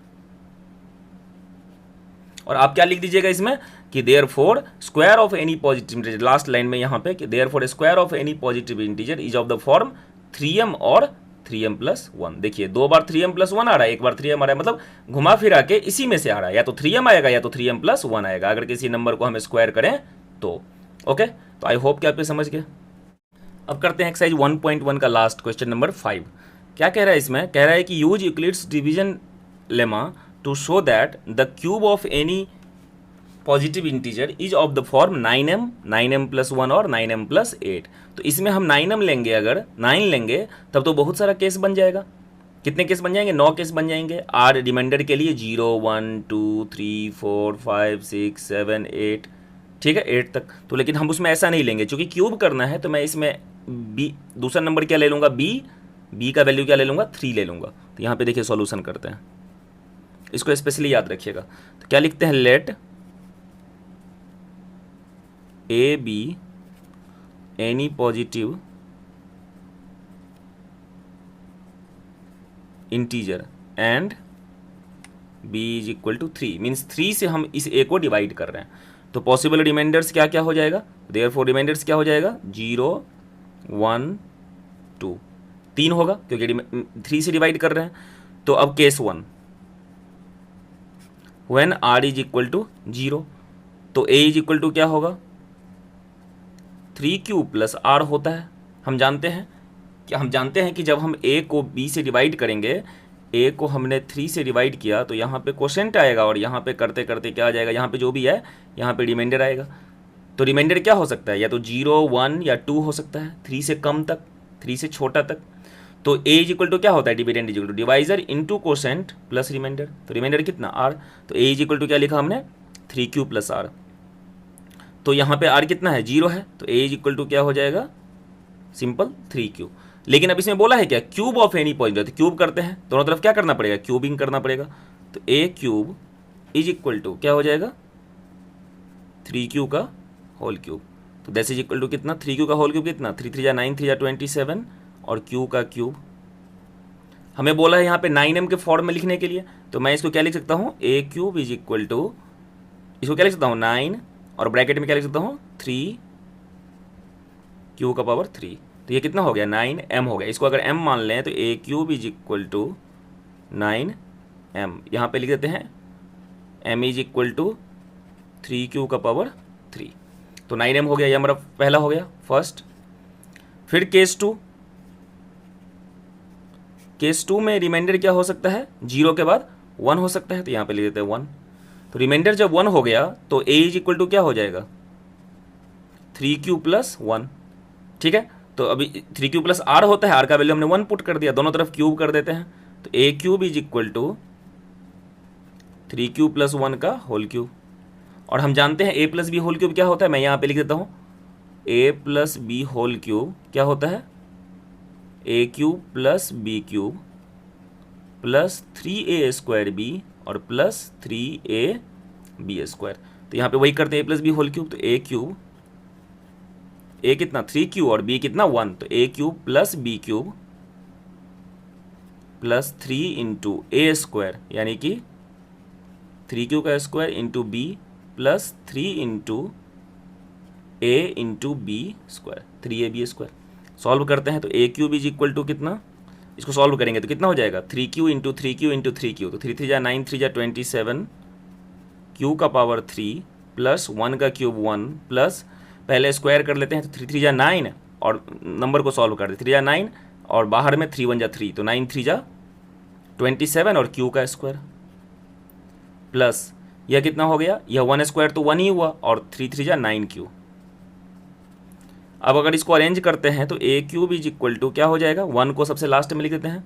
और आप क्या लिख दीजिएगा इसमें कि therefore square of any positive integer, last line में यहाँ पे कि therefore square of any positive integer is of the form 3m और 3m प्लस 1। देखिए 2 बार 3m प्लस 1 आ रहा है, 1 बार 3m आ रहा है, मतलब घुमा फिरा के इसी में से आ रहा है, या तो 3m आएगा या तो 3m प्लस 1 आएगा अगर किसी नंबर को हम स्क्वायर करें तो। ओके, तो आई होप कि आप ये समझ गए। अब करते हैं एक्सरसाइज 1.1 का लास्ट क्वेश्चन नंबर 5। क्या कह रहा है इसमें, कह रहा है कि use Euclid's division lemma to show that the cube of any positive integer is of the form 9m, 9m plus 1 और 9m प्लस 8। तो इसमें हम 9m लेंगे, अगर 9 लेंगे तब तो बहुत सारा केस बन जाएगा। कितने केस बन जाएंगे, 9 केस बन जाएंगे। आर रिमाइंडर के लिए 0 1 2 3 4 5 6 7 8, ठीक है 8 तक। तो लेकिन हम उसमें ऐसा नहीं लेंगे, चूंकि क्यूब करना है तो मैं इसमें बी दूसरा नंबर क्या ले लूँगा, बी का वैल्यू क्या ले लूँगा 3 ले लूँगा। तो यहाँ पे देखिए सॉल्यूशन करते हैं, इसको स्पेशली याद रखिएगा। तो क्या लिखते हैं, let a be any positive integer and b is equal to 3, means 3 से हम इस a को डिवाइड कर रहे हैं। तो पॉसिबल रिमाइंडर्स क्या क्या हो जाएगा, देयरफॉर रिमाइंडर्स क्या हो जाएगा, 0 1 2, 3 होगा क्योंकि 3 से डिवाइड कर रहे हैं। तो अब case 1, when r is equal to 0, तो a इज इक्वल टू क्या होगा, 3q प्लस r होता है। हम जानते हैं कि जब हम a को b से डिवाइड करेंगे, a को हमने 3 से डिवाइड किया तो यहाँ पे क्वोशेंट आएगा और यहाँ पे करते करते क्या आ जाएगा, यहाँ पे जो भी है यहाँ पे रिमाइंडर आएगा। तो रिमाइंडर क्या हो सकता है, या तो 0 1 या 2 हो सकता है, 3 से कम तक, 3 से छोटा तक। तो a इज इक्वल टू क्या होता है, dividend is equal to divisor into quotient plus remainder. तो रिमाइंडर कितना, r। तो a इज इक्वल टू क्या लिखा हमने, 3q प्लस r। तो यहाँ पे r कितना है, 0 है, तो a इज इक्वल टू क्या हो जाएगा, सिंपल 3q। लेकिन अब इसमें बोला है क्या, क्यूब ऑफ एनी पॉइंट, तो क्यूब करते हैं, दोनों तरफ क्या करना पड़ेगा, क्यूबिंग करना पड़ेगा। तो a cube is equal to क्या हो जाएगा, 3q का होल क्यूब। तो दैट इज इक्वल टू कितना, 3q का होल क्यूब कितना, 3 3 जा 9, 3 जा 27 और q का क्यूब। हमें बोला है यहाँ पे 9m के फॉर्म में लिखने के लिए, तो मैं इसको क्या लिख सकता हूँ, a cube is equal to, इसको क्या लिख सकता हूँ 9 और ब्रैकेट में क्या लिख सकता हूँ 3 q का पावर 3। तो ये कितना हो गया, 9m हो गया। इसको अगर m मान लें तो a cube is equal to 9m, यहाँ पे लिख देते हैं m is equal to 3q का पावर 3। तो 9m हो गया, ये हमारा पहला हो गया फर्स्ट। फिर केस 2, केस 2 में रिमाइंडर क्या हो सकता है, 0 के बाद 1 हो सकता है, तो यहाँ पे लिख देते हैं 1। तो रिमाइंडर जब 1 हो गया तो a इज इक्वल टू क्या हो जाएगा, 3q प्लस 1। ठीक है, तो अभी 3q प्लस r होता है, r का वैल्यू हमने 1 पुट कर दिया, दोनों तरफ क्यूब कर देते हैं। तो a cube is equal to 3q plus 1 का होल क्यूब। और हम जानते हैं a plus B whole cube क्या होता है, मैं यहाँ पे लिख देता हूँ, a plus B whole cube क्या होता है, a cube plus B cube plus 3a square b और प्लस 3a बी स्क्वायर। तो यहाँ पे वही करते हैं a plus B whole cube. तो a क्यूब, a कितना 3q और b कितना 1, तो a cube plus B cube plus 3 into A square, यानी कि 3q का square into B plus 3 into A into B square, 3ab square. Solve करते हैं तो a cube is equal to कितना, इसको सॉल्व करेंगे तो कितना हो जाएगा, 3q into 3q into 3q, तो 3 3 जा 9, 3 जा 27, q का पावर 3 प्लस 1 का क्यूब 1 प्लस, पहले स्क्वायर कर लेते हैं तो 3 3 जा 9 और नंबर को सॉल्व कर दे, 3 जा 9 और बाहर में 3 1 जा 3, तो 9 3 जा 27 और q का स्क्वायर प्लस यह कितना हो गया, यह 1 स्क्वायर तो 1 ही हुआ और 3 3 जा 9q। अब अगर इसको अरेंज करते हैं तो a cube is equal to क्या हो जाएगा, 1 को सबसे लास्ट में लिख देते हैं,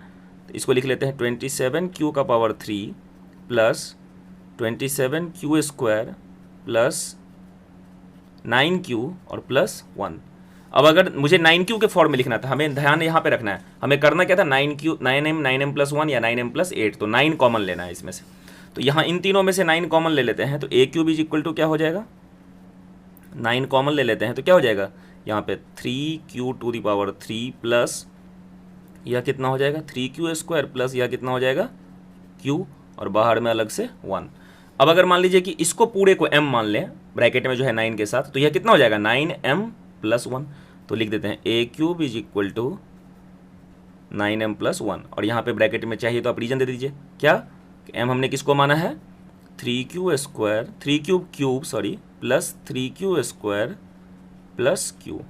तो इसको लिख लेते हैं 27q का power 3 plus 27q square plus 9q और प्लस 1। अब अगर मुझे 9q के फॉर्म में लिखना था, हमें ध्यान यहाँ पे रखना है, हमें करना क्या था, 9m प्लस 1 या 9m प्लस 8, तो 9 कॉमन लेना है इसमें से। तो यहाँ इन तीनों में से 9 कॉमन ले लेते हैं, तो a cube is equal to क्या हो जाएगा, 9 कॉमन ले लेते हैं तो क्या हो जाएगा, यहाँ पे 3q to the power 3 plus यह कितना हो जाएगा 3q स्क्वायर प्लस यह कितना हो जाएगा q और बाहर में अलग से 1। अब अगर मान लीजिए कि इसको पूरे को m मान लें ब्रैकेट में जो है 9 के साथ, तो यह कितना हो जाएगा 9m प्लस 1। तो लिख देते हैं a cube is equal to 9m plus 1 और यहाँ पे ब्रैकेट में चाहिए तो आप रीजन दे दीजिए, क्या m हमने किसको माना है, 3q square 3q cube sorry plus 3q square plus q,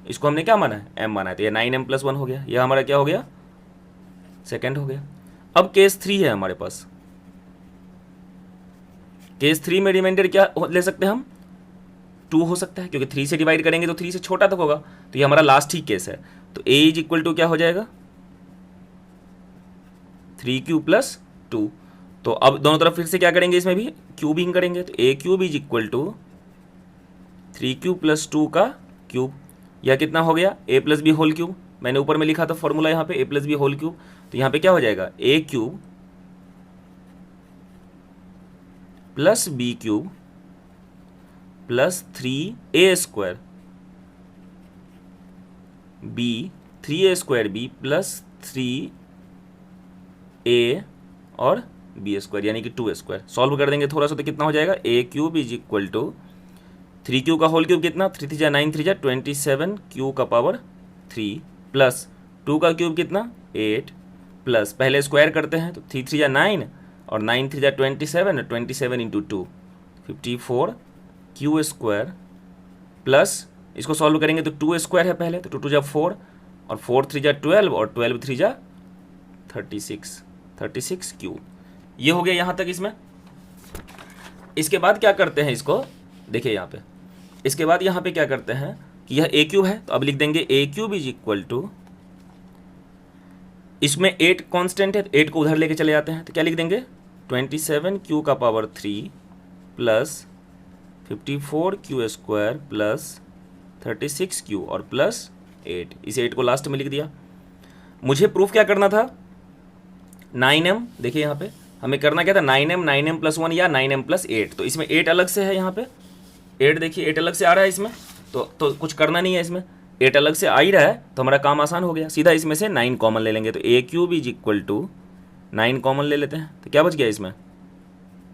इसको हमने क्या माना है, m माना है, तो ये 9m प्लस 1 हो गया, यह हमारा क्या हो गया, सेकंड हो गया। अब केस 3 है हमारे पास, केस 3 में रिमाइंडर क्या ले सकते हैं हम, 2 हो सकता है क्योंकि 3 से डिवाइड करेंगे तो 3 से छोटा तक होगा, तो ये हमारा लास्ट ही केस है। तो a इज इक्वल टू क्या हो जाएगा 3q प्लस 2। तो अब दोनों तरफ फिर से क्या करेंगे, इसमें भी क्यूबिंग करेंगे, तो a cube is equal to 3q plus 2 का क्यूब, यह कितना हो गया a plus B whole cube, मैंने ऊपर में लिखा था फॉर्मूला यहाँ पे a plus B whole cube, तो यहाँ पे क्या हो जाएगा a cube plus B cube plus 3a square b 3a square b plus 3a और बी स्क्वायर यानी कि 2 स्क्वायर। सॉल्व कर देंगे थोड़ा सा तो कितना हो जाएगा, a cube is equal to 3 q का होल क्यूब कितना, 3 3 जा 9 3 जा 27 क्यू का पावर 3 प्लस 2 का क्यूब कितना 8 प्लस पहले स्क्वायर करते हैं तो 3 3 जा 9 और 9 3 जा 27 27 इंटू 2 54 क्यू स्क्वायर प्लस इसको सॉल्व करेंगे तो 2 स्क्वायर है पहले तो 2 2 जा 4 और 4 3 जा 12 और 12 3 जा 36 क्यू। ये हो गया यहाँ तक इसमें। इसके बाद क्या करते हैं इसको देखिए यहाँ पे, इसके बाद यहाँ पे क्या करते हैं कि यह ए क्यूब है तो अब लिख देंगे ए क्यूब इज इक्वल टू, इसमें 8 कांस्टेंट है तो 8 को उधर लेके चले जाते हैं तो क्या लिख देंगे 27 क्यू का power 3 plus 54 Q square plus 36 Q और प्लस 8, इस 8 को लास्ट में लिख दिया। मुझे प्रूफ क्या करना था 9m, देखिए यहाँ पे हमें करना क्या था 9m प्लस 1 या 9m प्लस 8, तो इसमें 8 अलग से है, यहाँ पे 8 देखिए 8 अलग से आ रहा है इसमें, तो कुछ करना नहीं है इसमें, 8 अलग से आ ही रहा है तो हमारा काम आसान हो गया, सीधा इसमें से 9 कॉमन ले लेंगे तो A cube is equal to 9 common ले लेते हैं तो क्या बच गया इसमें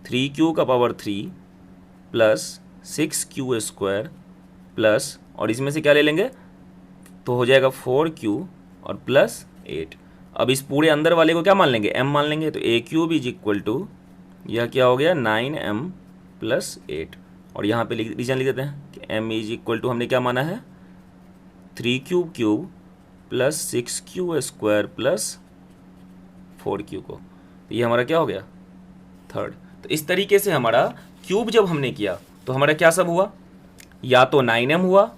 3 क्यू का power 3 plus 6 Q square plus और इसमें से क्या ले लेंगे तो हो जाएगा 4 क्यू और प्लस 8। अब इस पूरे अंदर वाले को क्या मान लेंगे m मान लेंगे तो A cube is equal to यह क्या हो गया 9m प्लस 8 और यहाँ पे रीजन लिख देते हैं कि m इज इक्वल टू हमने क्या माना है 3 cube cube plus 6 Q square plus 4 Q को, तो ये हमारा क्या हो गया थर्ड। तो इस तरीके से हमारा क्यूब जब हमने किया तो हमारा क्या सब हुआ, या तो 9m हुआ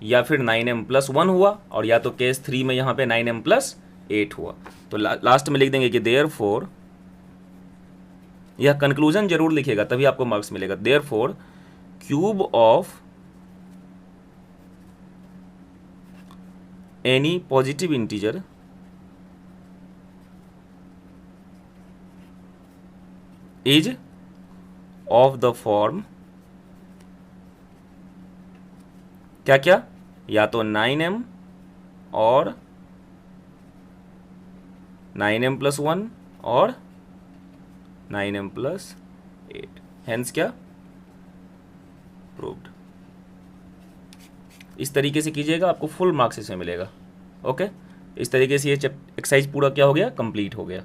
या फिर 9m प्लस 1 हुआ और या तो केस 3 में यहाँ पे 9m प्लस 8 हुआ। तो लास्ट में लिख देंगे कि देयरफॉर, यह कंक्लूजन जरूर लिखेगा तभी आपको मार्क्स मिलेगा, therefore cube of any positive integer is of the form क्या क्या, या तो 9m और 9m प्लस 1 और 9m प्लस 8, हेंस क्या प्रूव्ड। इस तरीके से कीजिएगा आपको फुल मार्क्स इसमें मिलेगा। ओके, इस तरीके से ये एक्सरसाइज पूरा क्या हो गया कंप्लीट हो गया।